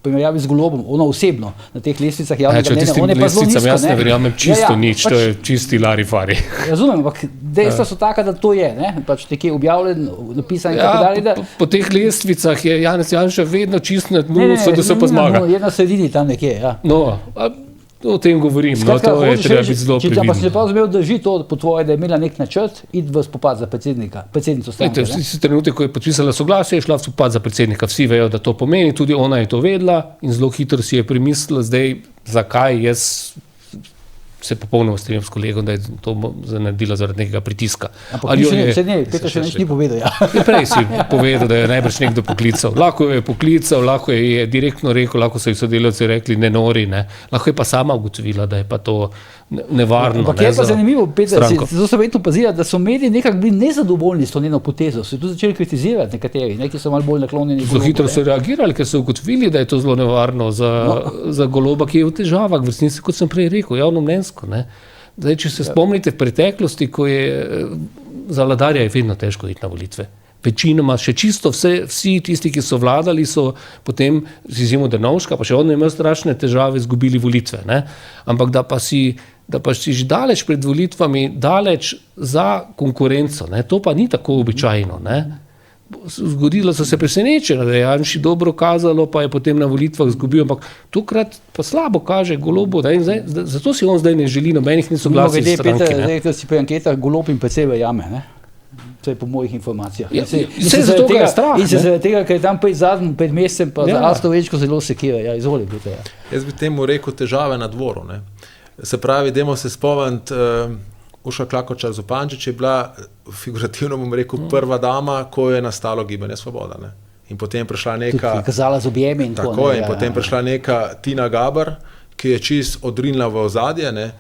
primerjavi z Golobom, ona osebno na teh lestvicah javnega mnenja, on je pa zelo nizko. Jaz ne verjamem čisto nič, to je čisti larifari. Razumem, ampak dejstva so taka, da to je, pač nekje objavljen, napisan in tako dalje. Po teh lestvicah je Janez Janša vedno čist na dnu, da se pa zmaga. Je na sredini tam nekje, ja. No, O tem govorim, to je treba biti zelo previden. Pa si pa razumel, da že to po tvoje, da je imela nek načrt iti v spopad za predsednico stranke. V trenutku, ko je podpisala soglasje, je šla v spopad za predsednika. Vsi vejo, da to pomeni, tudi ona je to vedela in zelo hitro si je premislila zdaj, zakaj jaz se popolnoma strinjam s kolegom, da je to naredila zaradi nekega pritiska. Peter še nič ni povedal. Prej si povedal, da je najbrž nekdo poklical. Lahko je poklical, lahko je direktno rekel, lahko so ji sodelavci rekli, ne nori, ne. Lahko je pa sama ugotovila, da je pa to nevarno. Ampak je pa zanimivo, Peter, zato sem vedno pazila, da so mediji nekako bili nezadovoljni s to njeno potezo. So tudi začeli kritizirati nekateri, ki so malo bolj naklonjeni. Zelo hitro so reagirali, ker so ugotovili, da je to zelo nevarno za Goloba, ki je v težavah, v resnici, kot sem prej rekel, javnomnenjsko. Zdaj, če se spomnite v preteklosti, ko je za vladarja je vedno težko iti na volitve. Večinoma, še čisto vsi tisti, ki so vladali, so potem z izjemo Drnovška, pa še on je imel strašne težave, izgubili volitve. Ne? Ampak da pa si že daleč pred volitvami, daleč za konkurenco, ne? To pa ni tako običajno. Ne? Zgodilo so se presenečenja, da je Janši dobro kazalo, pa je potem na volitvah izgubil, ampak tokrat pa slabo kaže Golobu, zato si on zdaj ne želi nobenih nesoglasij s stranke. Zdaj, si pri anketah Golob in PC verjame, ne? To je po mojih informacijah. In se zato ga je strah. In se zaradi tega, ker je tam pred mesecem, pa za Asto Večko zelo sekira. Izvoli, Peter. Jaz bi temu rekel težave na dvoru. Ne? Se pravi, dajmo se spomniti, Urša Klakočar Zupančič je bila, figurativno bom rekel, prva dama, ko je nastalo Gibanje Svoboda. Ne? In potem je prišla neka... Kazala z objemi in tako. In potem prišla neka Tina Gaber, ki je čist odrinila v ozadje, ne?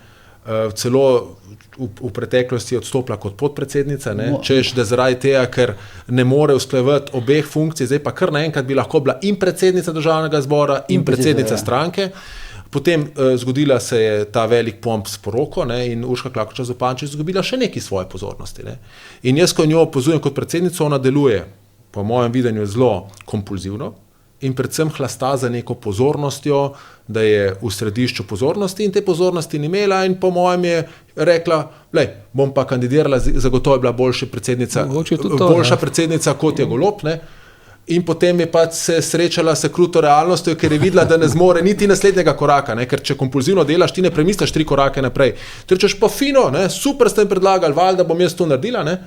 Celo v preteklosti odstopila kot podpredsednica, češ, da zaradi tega, ker ne more usklajevati obeh funkcij, zdaj pa kar naenkrat bi lahko bila in predsednica Državnega zbora in predsednica stranke. Potem zgodila se je ta velik pomp s poroko, ne, in Urška Klakočar Zupančič izgubila še neki svoje pozornosti. Ne. In jaz, ko njo opozujem kot predsednico, ona deluje, po mojem videnju, zelo kompulzivno in predvsem hlasta za neko pozornostjo, da je v središču pozornosti in te pozornosti ni imela in po mojem je rekla, bom pa kandidirala, zagotovo je bila boljša predsednica kot je Golob, ne. In potem je pač se srečala s kruto realnostjo, ker je videla, da ne zmore niti naslednjega koraka, ne? Ker če kompulzivno delaš, ti ne premisliš 3 korake naprej. Ti rečeš, pa fino, ne? Super ste mi predlagali, valjda bom jaz to naredila, ne?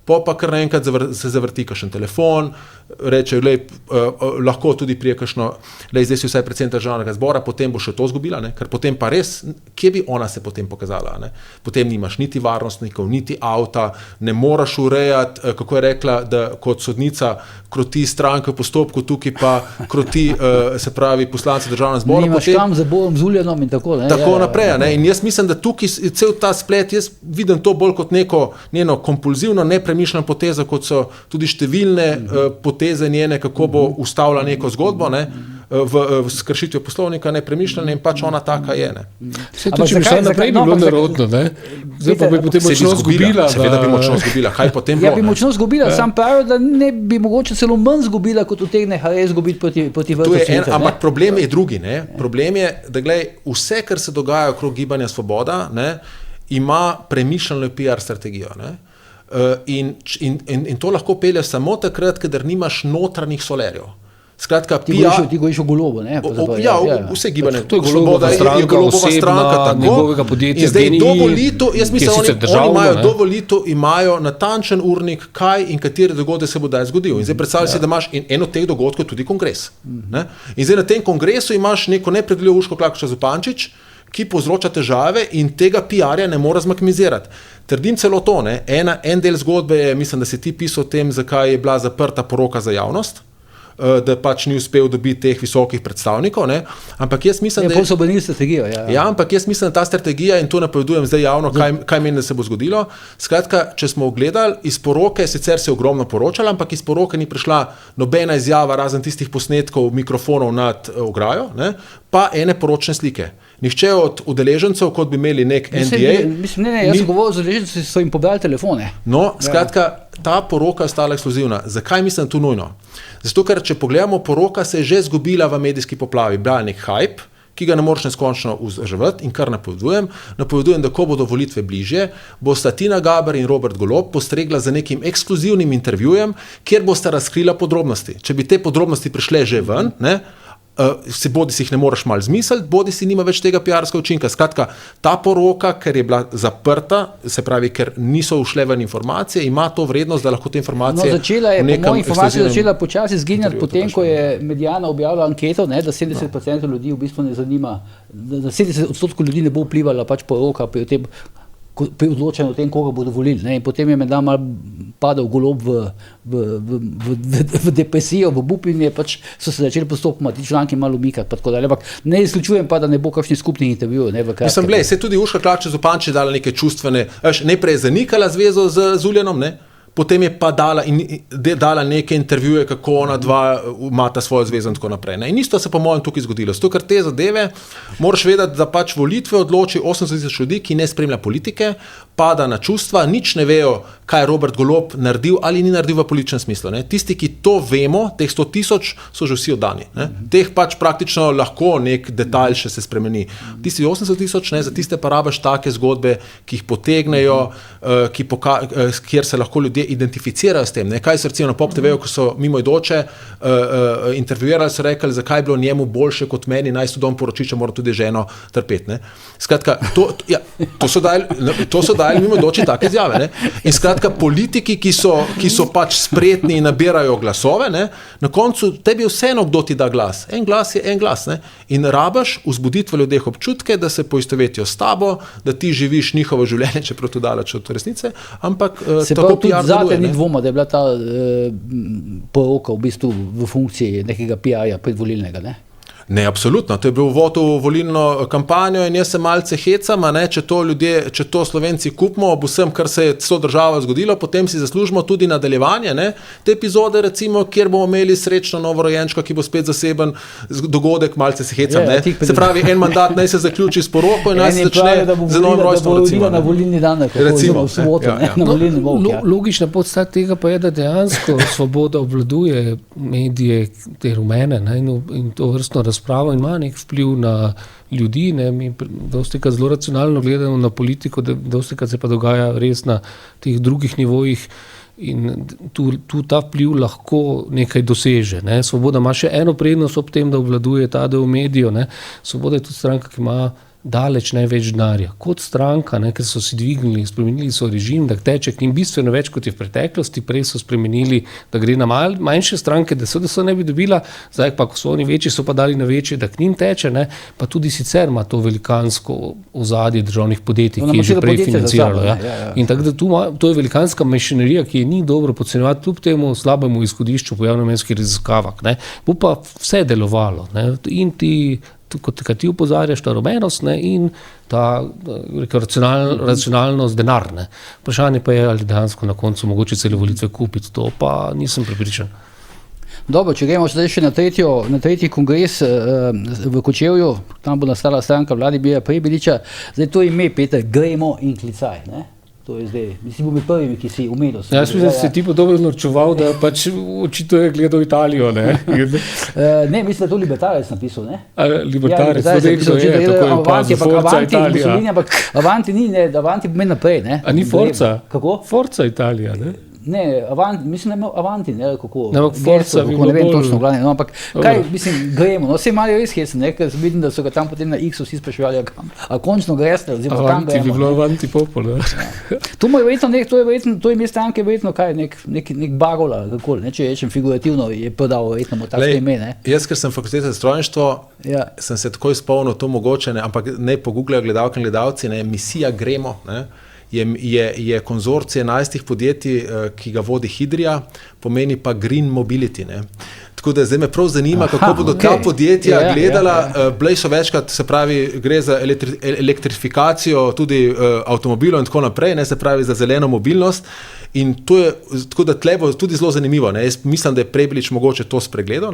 Pa kar naenkrat se zavrti kakšen telefon, reče, lahko tudi prije kakšno, zdaj si vsaj predsednica Državnega zbora, potem bo še to zgubila, ne? Ker potem pa res, kje bi ona se potem pokazala? Ne? Potem nimaš niti varnostnikov, niti avta, ne moraš urejati, kako je rekla, da kot sodnica kroti stranke v postopku, tukaj pa kroti, se pravi, poslance Državnega zbora. Nimaš kam za Bogom z Uljanom in tako. Tako naprej. Ne? In jaz mislim, da tukaj cel ta splet, jaz vidim to bolj kot neko njeno kompulzivno, nepremišljeno potezo, kot so tudi številne poteze njene, kako bo ustavila neko zgodbo, ne? V kršitvi poslovnika nepremišljene in pač ona taka je. Ne? Se to, če bi šla naprej, bi bilo nerodno, ne? Zdaj pa bi potem močno zgubila. Seveda bi močno zgubila. Kaj potem bilo? Ja, bi močno zgubila, sam pravijo, da ne bi mogoče celo manj zgubila, kot utegne HRS zgubiti proti vrhu sveta. Ampak problem je drugi, ne? Problem je, da vse, kar se dogaja okrog Gibanja Svoboda, ne, ima premišljeno PR strategijo, ne? In to lahko pelje samo takrat, kadar nimaš notranjih solerjev. Skratka, ti gojiš v Golobo, ne? Vse Gibanje. To je Golobova stranka, njegovega podjetja GEN-I, jaz mislim, oni imajo do volitev, imajo natančen urnik, kaj in kateri dogodek se bo daj zgodil. In zdaj predstavljaj si, da imaš en od teh dogodkov tudi kongres. Ne? In zdaj na tem kongresu imaš neko nepredvidljivo Urško Klakočar Zupančič, ki povzroča težave in tega PR-ja ne more zmaksimizirati. Trdim celo to, ne? En del zgodbe je, mislim, da si ti pisal o tem, zakaj je bila zaprta poroka za javnost, da pač ni uspel dobiti teh visokih predstavnikov, ne? Ampak jaz mislim, da so obrnili strategijo. Ja, ampak jaz mislim, da ta strategija, in to napovedujem zdaj javno, kaj meni, da se bo zgodilo. Skratka, če smo gledali, iz poroke, sicer se je ogromno poročalo, ampak iz poroke ni prišla nobena izjava, razen tistih posnetkov mikrofonov nad ograjo, ne? Pa ene poročne slike. Nihče od udeležencev, kot bi imeli nek NDA. Jaz sem govoril z udeleženci, so jim pobrali telefone. No, skratka, ta poroka je ostala ekskluzivna. Zakaj mislim, da je to nujno? Zato, ker če pogledamo, poroka se je že zgubila v medijski poplavi. Bila je nek hype, ki ga ne moreš neskončno vzdrževati in kar napovedujem, da ko bodo volitve bližje, bosta Tina Gaber in Robert Golob postregla za nekim ekskluzivnim intervjujem, kjer bosta razkrila podrobnosti. Če bi te podrobnosti prišle že ven, ne, bodi si jih ne moreš malo zmisliti, bodi si nima več tega PR-skega učinka. Skratka, ta poroka, ker je bila zaprta, se pravi, ker niso ušle ven informacije, ima to vrednost, da lahko te informacije... Začela je, po moji informaciji, začela počasi zginjati, potem, ko je Mediana objavila anketo, da 70% ljudi v bistvu ne zanima, da 70% ljudi ne bo vplivala pač poroka pri odločanju o tem, koga bodo volili. In potem je menda malo padal golob v depresijo, v bup in so se začeli postopoma ti članki malo umikati. Ampak ne izključujem pa, da ne bo kakšni skupni intervju. Se tudi Urška Klakočar Zupančič dala neke čustvene, najprej je zanikala zvezo z Zuljanom, potem je pa dala neke intervjuje, kako ona dva imata svojo zvezo in tako naprej. In isto se po mojem tukaj zgodilo. Zato, ker te zadeve moraš vedeti, da pač volitve odloči 80 ljudi, ki ne spremlja politike, pada na čustva, nič ne vejo, kaj je Robert Golob naredil ali ni naredil v političnem smislu. Tisti, ki to vemo, teh 100 000, so že vsi oddani. Teh pač praktično lahko nek detalj še se spremeni. Tisti 80 000, za tiste pa rabiš take zgodbe, ki jih potegnejo, kjer se lahko ljudje identificirajo s tem. Kaj so recimo na Pop TV-ju, ko so mimoidoče intervjuirali, so rekli, zakaj je bilo njemu boljše kot meni, naj so dom poročiča, mora tudi ženo trpeti. Skratka, to so dali mimoidoči take izjave. In skratka, politiki, ki so pač spretni in nabirajo glasove, na koncu tebi je vseeno, kdo ti da glas. En glas je en glas. In rabaš vzbuditi v ljudeh občutke, da se poistovetijo s tabo, da ti živiš njihovo življenje, čeprav to daleč od resnice, ampak tako PR Zate ni dvoma, da je bila ta poroka v bistvu v funkciji nekega PR-ja predvolilnega, ne? Ne, absolutno. To je bil uvod v volilno kampanjo in jaz se malce hecam, če to Slovenci kupimo ob vsem, kar se je s to državo zgodilo, potem si zaslužimo tudi nadaljevanje. Te epizode, recimo, kjer bomo imeli srečno novorojenčka, ki bo spet zaseben dogodek, malce se hecam. Se pravi, en mandat naj se zaključi s poroko in naj se začne z novim rojstvom. Recimo, na volilni dan, recimo v soboto, na volilni volk. Logična podstat tega pa je, da dejansko Svoboda obvladuje medije, te rumene, in to vrstno razpravo ima nek vpliv na ljudi. Mi dostikrat zelo racionalno gledamo na politiko, dostikrat se pa dogaja res na teh drugih nivojih in tu ta vpliv lahko nekaj doseže. Svoboda ima še eno prednost ob tem, da obvladuje ta del medijev. Svoboda je tudi stranka, ki ima daleč največ denarja. Kot stranka, ker so si dvignili, spremenili so režim, da teče k njim bistveno več kot je v preteklosti, prej so spremenili, da gre na manjše stranke, da so ne bi dobila, zdaj pa, ko so oni večji, so pa dali na večje, da k njim teče, pa tudi sicer ima to velikansko ozadje državnih podjetij, ki je že prej financiralo. In tako da to je velikanska mašinerija, ki je ni dobro podcenjevati, kljub temu slabemu izhodišču po javnomenskih raziskavah. Bo pa vse delovalo. In kot ti upozarjaš, ta rumenost in ta racionalnost denar. Vprašanje pa je, ali dejansko na koncu mogoče cele volitve kupiti. To pa nisem prepričan. Dobro, če gremo zdaj še na tretji kongres v Kočevju, tam bo nastala stranka Vladimira Prebiliča. Zdaj to ime, Peter, Gremo in Klicaj, ne? To je zdaj, mislim, bo med prvimi, ki si umenil. Jaz mislim, da si ti podobno norčeval, da pač očito je gledal Italijo, ne? Ne, mislim, da je to Libertarec napisal, ne? Libertarec, to nekdo je, tako je pazi, Forza Italija. Ampak Avanti ni, Avanti pomeni naprej, ne? A ni Forza? Kako? Forza Italija, ne? Ne, mislim, da je imel Avanti, ne, kako? Ne, Forza bi bilo bolj. Ne vem točno, glavne, ampak kaj, mislim, gremo, vse malo res hecen, ker vidim, da so ga tam potem na X vsi spraševali, a končno greste, oziroma tam gremo. Avanti bi bilo Avanti Popolo. To je verjetno ime stranke, verjetno kaj, nek bagola, kako, če rečem figurativno, je podal verjetno tako ime, ne? Jaz, ker sem fakulteta za strojništvo, sem se takoj spomnil to mogoče, ampak ne poguglajo gledalke in gledalci, misija Gremo, je konzorcij 11 podjetij, ki ga vodi Hidrija, pomeni pa Green Mobility. Tako da zdaj me prav zanima, kako bodo ta podjetja gledala. Blej so večkrat, se pravi, gre za elektrifikacijo tudi avtomobilov in tako naprej, se pravi za zeleno mobilnost. In to je, tako da tle bo tudi zelo zanimivo. Jaz mislim, da je Prebilič mogoče to spregledal.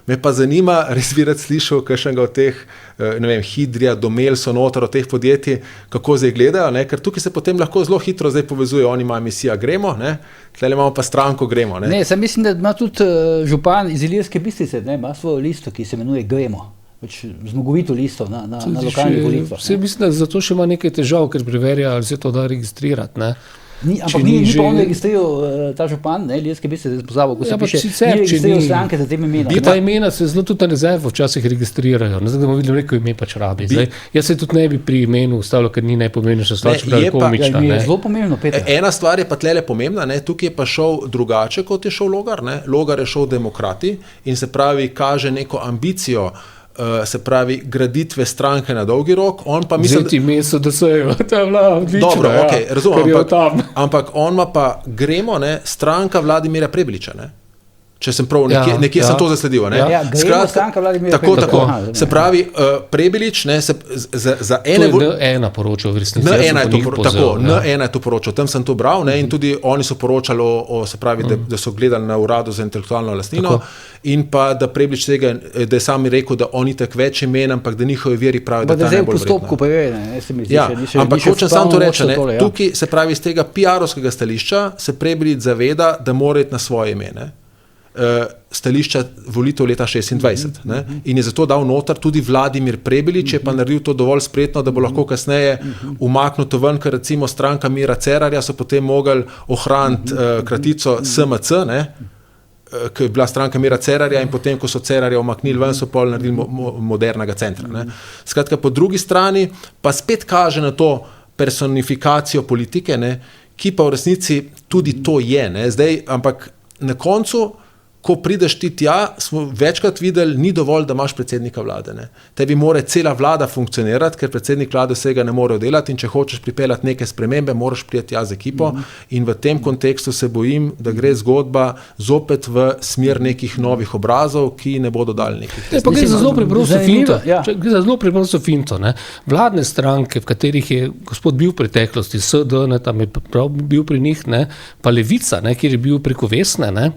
Me pa zanima, res bi rad slišal kakšnega od teh, ne vem, Hidrija, Domel so noter od teh podjetij, kako zdaj gledajo, ker tukaj se potem lahko zelo hitro zdaj povezuje, oni imajo misija Gremo, tle imamo pa stranko Gremo. Ne, sem mislim, da ima tudi župan iz Ilirske Bistrice, ima svojo listo, ki se imenuje Gremo. Zmagovito listo na lokalnih volitvah. Mislim, da zato še ima nekaj težav, ker preverja, ali se to da registrirati. Ampak ni pa on registriral ta župan, ne, Ilirske Bistrice, zdaj pozabil, ko se piše, ni registriral stranke za tem imenom. Ta imena se zelo tudi na rezervo včasih registrirajo. Zdaj bomo videli, neko ime pač rabi. Jaz se tudi ne bi pri imenu ustavljal, ker ni najpomembnejša stvar, čeprav je komična. Je zelo pomembno, Peter. Ena stvar je pa tlele pomembna, ne, tukaj je pa šel drugače, kot je šel Logar. Ne. Logar je šel Demokrati in se pravi, kaže neko ambicijo, se pravi, graditve stranke na dolgi rok. On pa mislim, Zeti meso, da so jo, ta je bila odlična. Dobro, okay, razumem, ampak on ima pa, gremo, ne, stranka Vladimira Prebiliča, ne. Če sem prav, nekje sem to zasledil. Ne? Ja, gremo stranka Vladimira Prebiliča. Tako. Se pravi, Prebilič, ne, za ene... To je N1 poročal v resnici. N1 je to poročal, tam sem to bral, ne, in tudi oni so poročali se pravi, da so gledali na uradu za intelektualno lastnino in pa, da Prebilič tega, da je sam rekel, da oni tak več imen, ampak da njihovi veri pravi, da ta najbolj vredna. Ja, ampak hočem sam to reči, tukaj se pravi, iz tega PR-ovskega stališča se Prebilič zaveda, da mora iti na svoje imene. Stališča volitev leta 26. Ne? In je zato dal noter tudi Vladimir Prebilič, je pa naredil to dovolj spretno, da bo lahko kasneje umaknil to ven, ker recimo stranka Mira Cerarja so potem mogli ohraniti kratico SMC, ne? Ki je bila stranka Mira Cerarja in potem, ko so Cerarja omaknili ven, so pol naredili modernega centra. Ne? Skratka, po drugi strani pa spet kaže na to personifikacijo politike, ne? Ki pa v resnici tudi to je. Ne? Zdaj, ampak na koncu, ko prideš ti tja, smo večkrat videli, ni dovolj, da imaš predsednika vlade. Ne. Tebi mora cela vlada funkcionirati, ker predsednik vlade vsega ne more delati in če hočeš pripeljati neke spremembe, moraš priti tja z ekipo in v tem kontekstu se bojim, da gre zgodba zopet v smer nekih novih obrazov, ki ne bodo dali nekih. Gre za zelo preprosto finto. Ne. Vladne stranke, v katerih je gospod bil v preteklosti, SD, ne, tam je prav bil pri njih, ne, pa Levica, ne, kjer je bil preko Vesne, ne,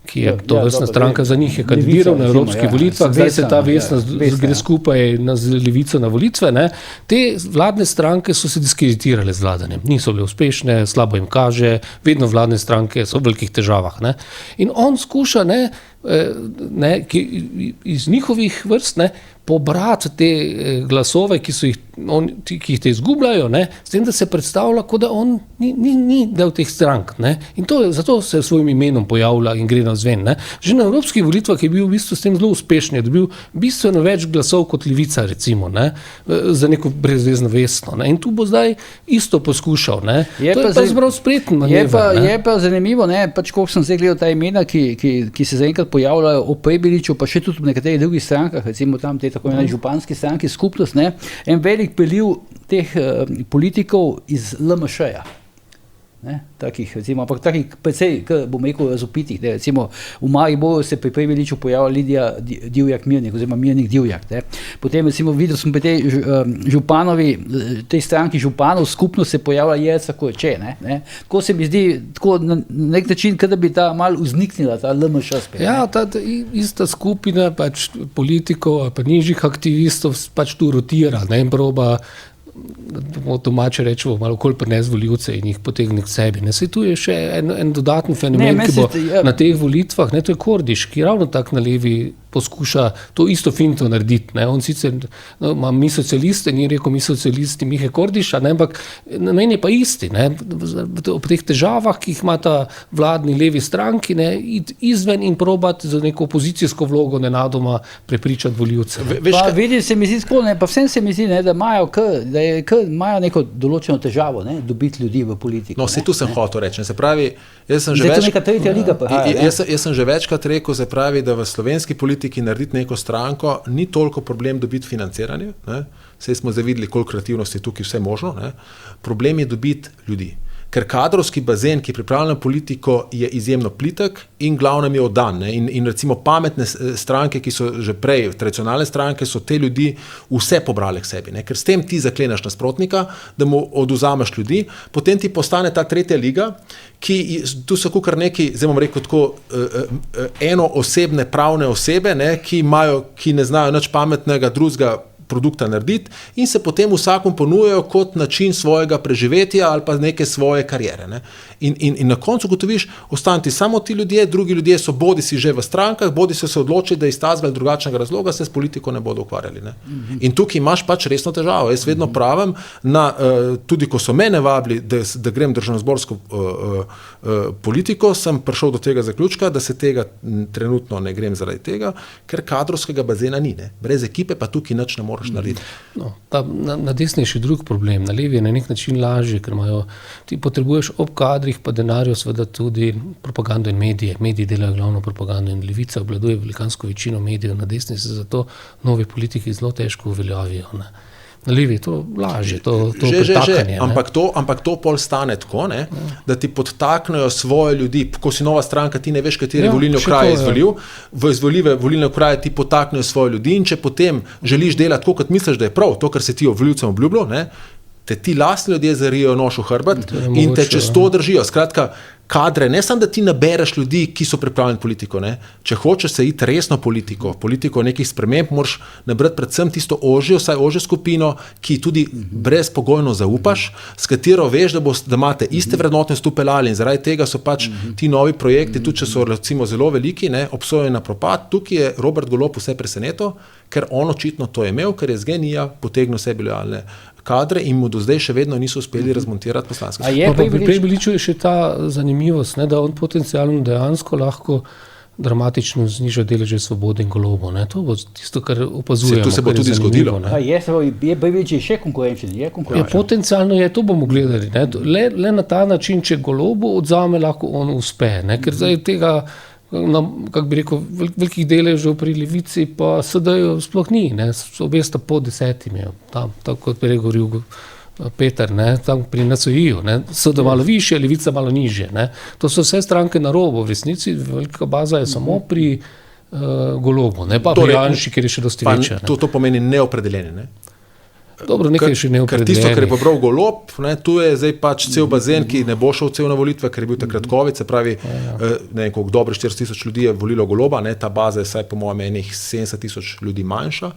ki je to vrstna stranka za njih, je kandidiral na evropskih volitvah, zdaj se ta Vesna gre skupaj z Levico na volitve. Ne. Te vladne stranke so se diskreditirale z vladanjem, niso bile uspešne, slabo jim kaže, vedno vladne stranke so v velikih težavah. Ne. In on skuša iz njihovih vrst pobrati te glasove, ki jih te izgubljajo, ne, s tem, da se predstavlja, kot da on ni del teh strank. Ne. In zato se svojim imenom pojavlja in gre navzven. Ne. Že na evropskih volitvah je bil v bistvu s tem zelo uspešen, je dobil bistveno več glasov kot Levica, recimo, ne, za neko brezvezno Vesno. Ne. In tu bo zdaj isto poskušal. Ne. To je pa zbral spreten manever. Je pa zanimivo, ne, pač koliko sem zdaj gledal ta imena, ki se zaenkrat pojavljajo o Prebiliču, pa še tudi v nekaterih drugih strankah, recimo tam te tako imenovane županske stranke, skupnost, ne, en velik priliv teh politikov iz LMŠ-ja. Ne, takih, recimo, ampak takih precej, bom rekel, razopitih. Recimo v Mariboru se pri Prebiliču pojavlja Lidija Divjak-Mirnik, oziroma Mirnik Divjak. Ne. Potem recimo videl sem pri tej županovi, tej stranki županov skupno se pojavlja Jerca Korče. Ne. Tako se mi zdi, tako na nek način, kada bi ta malo uzniknila, ta LMŠ spet. Ja, ta ista skupina pač politikov, pa nižjih aktivistov pač tu rotira, ne, in proba domače rečemo, malo okoli prinesti volivce in jih potegne k sebi. Ne, tu je še en dodaten fenomen, ki bo na teh volitvah, ne, to je Kordiš, ki ravno tak na levi poskuša to isto finto narediti. Ne. On sicer ima mi socialiste, ni rekel mi socialisti Mihe Kordiša, ne, ampak namen je pa isti. Ne. Ob teh težavah, ki jih ima ta vladni levi stranki, ne, izven in probati za neko opozicijsko vlogo nenadoma prepričati volivce. Pa vidim, se mi zdi tako, pa vsem se mi zdi, ne, da imajo neko določeno težavo, ne, dobiti ljudi v politiko. No, se tu sem hotel reči. Se pravi, jaz sem že večkrat rekel, se pravi, da v slovenski politiki narediti neko stranko ni toliko problem dobiti financiranje, ne. Saj smo zdaj videli, koliko kreativnosti je tukaj vse možno, ne. Problem je dobiti ljudi. Ker kadrovski bazen, ki pripravlja politiko, je izjemno plitek in glavnem je oddan. Ne? In recimo pametne stranke, ki so že prej, tradicionalne stranke, so te ljudi vse pobrale k sebi. Ne? Ker s tem ti zaklenaš nasprotnika, da mu oduzameš ljudi, potem ti postane ta tretja liga, ki tu so kar neki, zdaj bom rekel tako, enoosebne pravne osebe, ne? Ki ne znajo nič pametnega drugega produkta narediti in se potem vsakom ponujajo kot način svojega preživetja ali pa neke svoje kariere. Ne. In na koncu gotoviš, ostanti samo ti ljudje, drugi ljudje so bodi si že v strankah, bodi so se odločili, da iz tazga ali drugačnega razloga se s politiko ne bodo ukvarjali. Ne. In tukaj imaš pač resno težavo. Jaz vedno pravim, tudi ko so mene vabili, da grem državnozborsko politiko, sem prišel do tega zaključka, da se tega trenutno ne grem zaradi tega, ker kadrovskega bazena ni. Ne. Brez ekipe pa tukaj nič ne moreš narediti. No, na desni je še drug problem. Na levi je na nek način lažje, ker ti potrebuješ ob kadrih pa denarju seveda tudi propagando in medije. Mediji delajo glavno propagando in levica obvladuje velikansko večino medijev, na desni se zato novi politiki zelo težko uveljavijo. Ne. Na levi je to lažje, to pretakanje. Ampak to pol stane tako, ne, da ti podtaknejo svoje ljudi, ko si nova stranka, ti ne veš, kateri volilni okraj izvolil, v izvoljive volilne okraje ti podtaknejo svoje ljudi in če potem želiš delati tako, kot misliš, da je prav, to, kar se ti volivcem obljubilo, ne, te ti lastni ljudje zarijo nož v hrbet in te čez to držijo. Skratka, kadre, ne samo, da ti nabereš ljudi, ki so pripravljeni politiko, ne. Če hočeš se iti resno politiko nekih sprememb, moraš nabrati predvsem tisto ožjo skupino, ki tudi brezpogojno zaupaš, s katero veš, da imate iste vrednotne stupelali in zaradi tega so pač ti novi projekti, tudi če so recimo zelo veliki, ne, obsojeni na propad. Tukaj je Robert Golob vse presenetil, ker on očitno to je imel, ker je z GEN-I potegnil sebi lojalne kadre in mu do zdaj še vedno niso uspeli razmontirati poslanske. Pri Prebiliču je še ta zanimivost, ne, da on potencialno dejansko lahko dramatično zniža deleže Svobode in Golobo. Ne. To bo tisto, kar opazujemo. To se bo tudi zgodilo. Je Prebilič še konkurenčen? Potencialno je, to bomo gledali. Ne. Le na ta način, če Golobu odzame, lahko on uspe. Ne. Ker zdaj tega, kako bi rekel, velikih deležev pri levici pa sedaj sploh ni. Ne. Obe sta po 10, tam, tako kot bi rekel Peter, ne, tam pri NSI-ju, so da malo više, levica malo nižje. Ne. To so vse stranke na robu, v resnici velika baza je samo pri Golobu, ne pa pri Janši, kjer je še dosti večja. To pomeni neopredeljeni, ne? Dobro, nekaj še neopredeljenih. Ker tisto, kar je pobral Golob, ne, tu je zdaj pač cel bazen, ki ne bo šel cel na volitve, ker je bil takrat COVID, se pravi, ne vem, koliko dobro 400 000 ljudi je volilo Goloba, ne, ta baza je vsaj po mojem enih 70 000 ljudi manjša.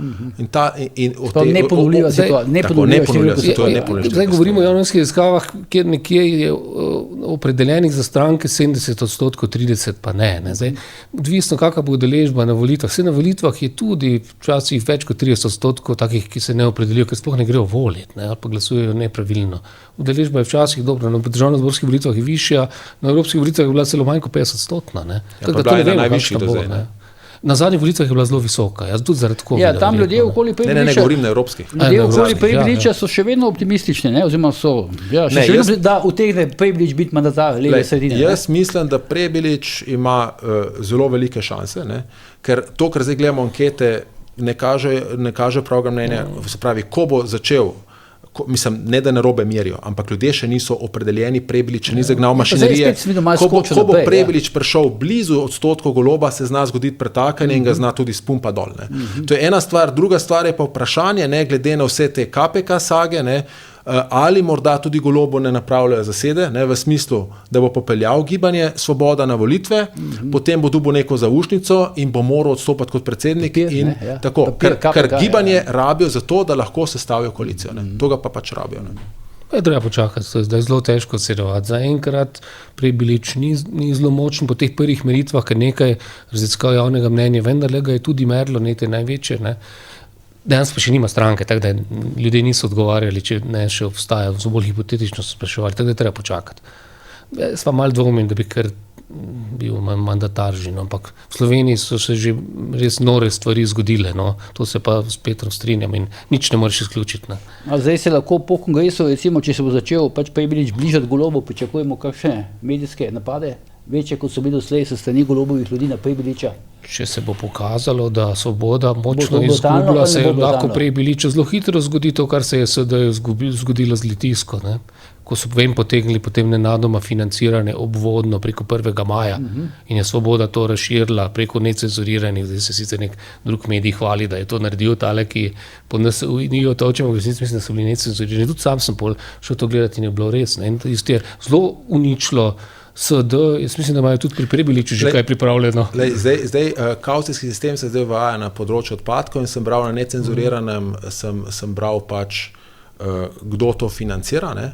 Neponovljiva situacija. Zdaj govorimo o javnih raziskavah, kjer nekje je opredeljenih za stranke 70%, 30% pa ne. Zdaj, odvisno, kakva bo udeležba na volitvah. Vse na volitvah je tudi včasih več kot 30% takih, ki se ne opredelijo, ker ne grejo voliti, ali pa glasujejo nepravilno. Udeležba je včasih dobra, na državnozborskih volitvah je višja, na evropskih volitvah je bila celo manj kot 50%. Ja, pa bila je najvišji do zdaj. Na zadnjih volitvah je bila zelo visoka. Ja, tam ljudje okoli Prebiliča. Ne govorim na evropskih. Ljudje okoli Prebiliča so še vedno optimistični, ne, oziroma so, še vedno, da utegne Prebilič biti mandatar leve sredine. Jaz mislim, da Prebilič ima zelo velike šanse, ne, ker to, kar zdaj gledamo ankete, ne kaže pravega mnenja, se pravi, ko bo začel, mislim, ne da narobe merijo, ampak ljudje še niso opredeljeni, Prebilič še ni zagnal mašinerije. Ko bo Prebilič prišel blizu odstotkov Goloba, se zna zgoditi pretakanje in ga zna tudi spumpa dol. Ne. To je ena stvar, druga stvar je pa vprašanje, ne, glede na vse te KPK sage, ne, ali morda tudi Golobu ne napravljajo zasede, ne, v smislu, da bo popeljal gibanje Svoboda na volitve, potem bo dobil neko zaušnico in bo moral odstopati kot predsednik ker gibanje rabijo za to, da lahko sestavijo koalicijo. Ne. To ga pa pač rabijo. Ne. Treba počakati, to je zdaj zelo težko ocenjevati. Zaenkrat Prebilič ni zelo močen po teh prvih meritvah, ker nekaj raziskav javnega mnenja, vendar ga je tudi merilo nekaj največje, ne. Danes pa še nima stranke, tako da ljudje niso odgovarjali, če ne še obstaja, zelo bolj hipotetično so spraševali, tako da je treba počakati. Jaz pa malo dvomim, da bi kar bil mandatar že, no, ampak v Sloveniji so se že res nore stvari zgodile, no, to se pa s Petrom strinjam in nič ne moreš izključiti. Ne. A zdaj se lahko po kongresu, recimo, če se bo začel pač Prebilič bližati Golobu, pričakujemo kakšne medijske napade, večje kot so bili doslej s strani Golobovih ljudi na Prebiliča? Če se bo pokazalo, da Svoboda močno izgubila, se je lahko Prebiliču zelo hitro zgodi to, kar se je sedaj zgodilo z Litijsko, ne? Ko so potegnili potem nenadoma financiranje obvodno preko 1. maja in je Svoboda to razširila preko necenzuriranih, zdaj se sicer nek drug medij hvali, da je to naredil tale, ki po NSI-ju točemo, v resnici mislim, da so bili necenzurirani. Tudi sam sem šel to gledati in je bilo res. Ne? In to je zelo uničilo SD, jaz mislim, da imajo tudi pri Prebiliču že kaj pripravljeno. Zdaj kavcijski sistem se zdaj uvaja na področju odpadkov in sem bral na necenzuriranem, sem bral pač, kdo to financira, ne?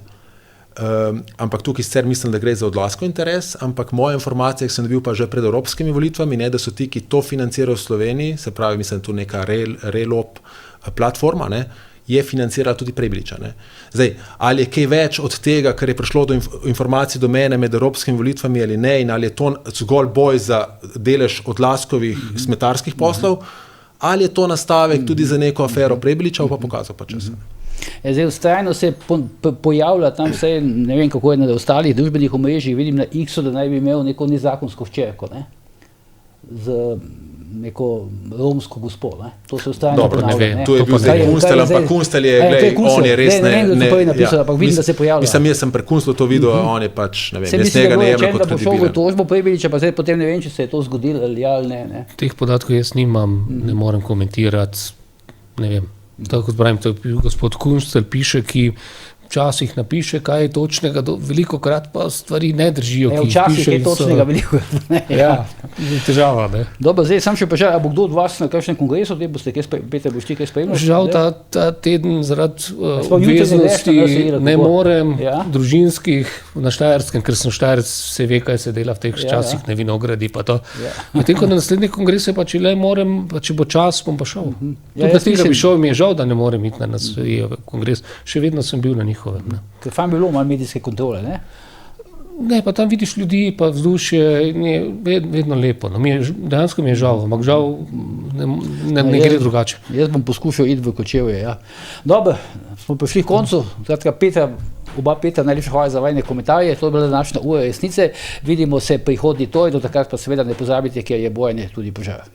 Ampak tukaj sicer mislim, da gre za odlaskov interes, ampak moje informacije sem dobil pa že pred evropskimi volitvami, ne, da so ti, ki to financirajo v Sloveniji, se pravi, mislim, tu neka Relop platforma, ne, je financirala tudi Prebiliča. Ne. Zdaj, ali je kaj več od tega, kar je prišlo do informacij do mene med evropskimi volitvami ali ne, in ali je to zgolj boj za delež odlaskovih smetarskih poslov, ali je to nastavek tudi za neko afero Prebiliča, pa pokazal pa čas. Zdaj, vztrajno se pojavlja tam vse, ne vem, kako je na ostalih družbenih omrežjih, vidim na X-u, da naj bi imel neko nezakonsko hčerko, ne? Z neko romsko gospo, ne? To se vztrajno ponavlja. Dobro, ne vem. Tu je bil zdaj Kunstel, ampak Kunstel je, glej, on je res ne vem, da to je napisal, ampak vidim, da se pojavlja. Mislim, jaz sem pri Kunstlu to videl, on je pač, ne vem, jaz njega ne jemljem kot kredibilen. Da bo šel v tožbo Prebiliča, pa zdaj potem ne vem, če se je to zgodilo ali ne. Teh podatkov jaz nimam, ne morem komentirati, ne vem. Tako kot pravim, to je gospod Kunstel piše, ki včasih napiše kaj točnega, veliko krat pa stvari ne držijo, ki jih piše. Včasih je točnega veliko. Ja, težava, ne. Dobro, zdaj sam še vprašaj, a bo kdo od vas na kakšnem kongresu, Peter, boš ti kaj spremljal? Žal ta teden zaradi obveznosti ne morem, družinskih na Štajerskem, ker sem Štajerc, se ve, kaj se dela v teh časih, ne vinogradi pa to. Medtem ko na naslednji kongres je pa, če le morem, pa če bo čas, bom pa šel. Tudi na tega bi šel, mi je žal, da ne morem iti na NSVI kongres. Še vedno sem bil na njihovem. Ker fajn bilo malo medijske kontrole, ne? Ne, pa tam vidiš ljudi, pa vzdušje, vedno lepo. No, dejansko mi je žal, ampak žal ne gre drugače. Jaz bom poskušal iti v Kočevje, ja. Dobro, smo prišli k koncu. Kratka, oba Petra, najlepša hvala za vajne komentarje. To je bila današnja Ura resnice. Vidimo se prihodnji torek, do takrat pa seveda ne pozabite, ker je bojanje tudi požar.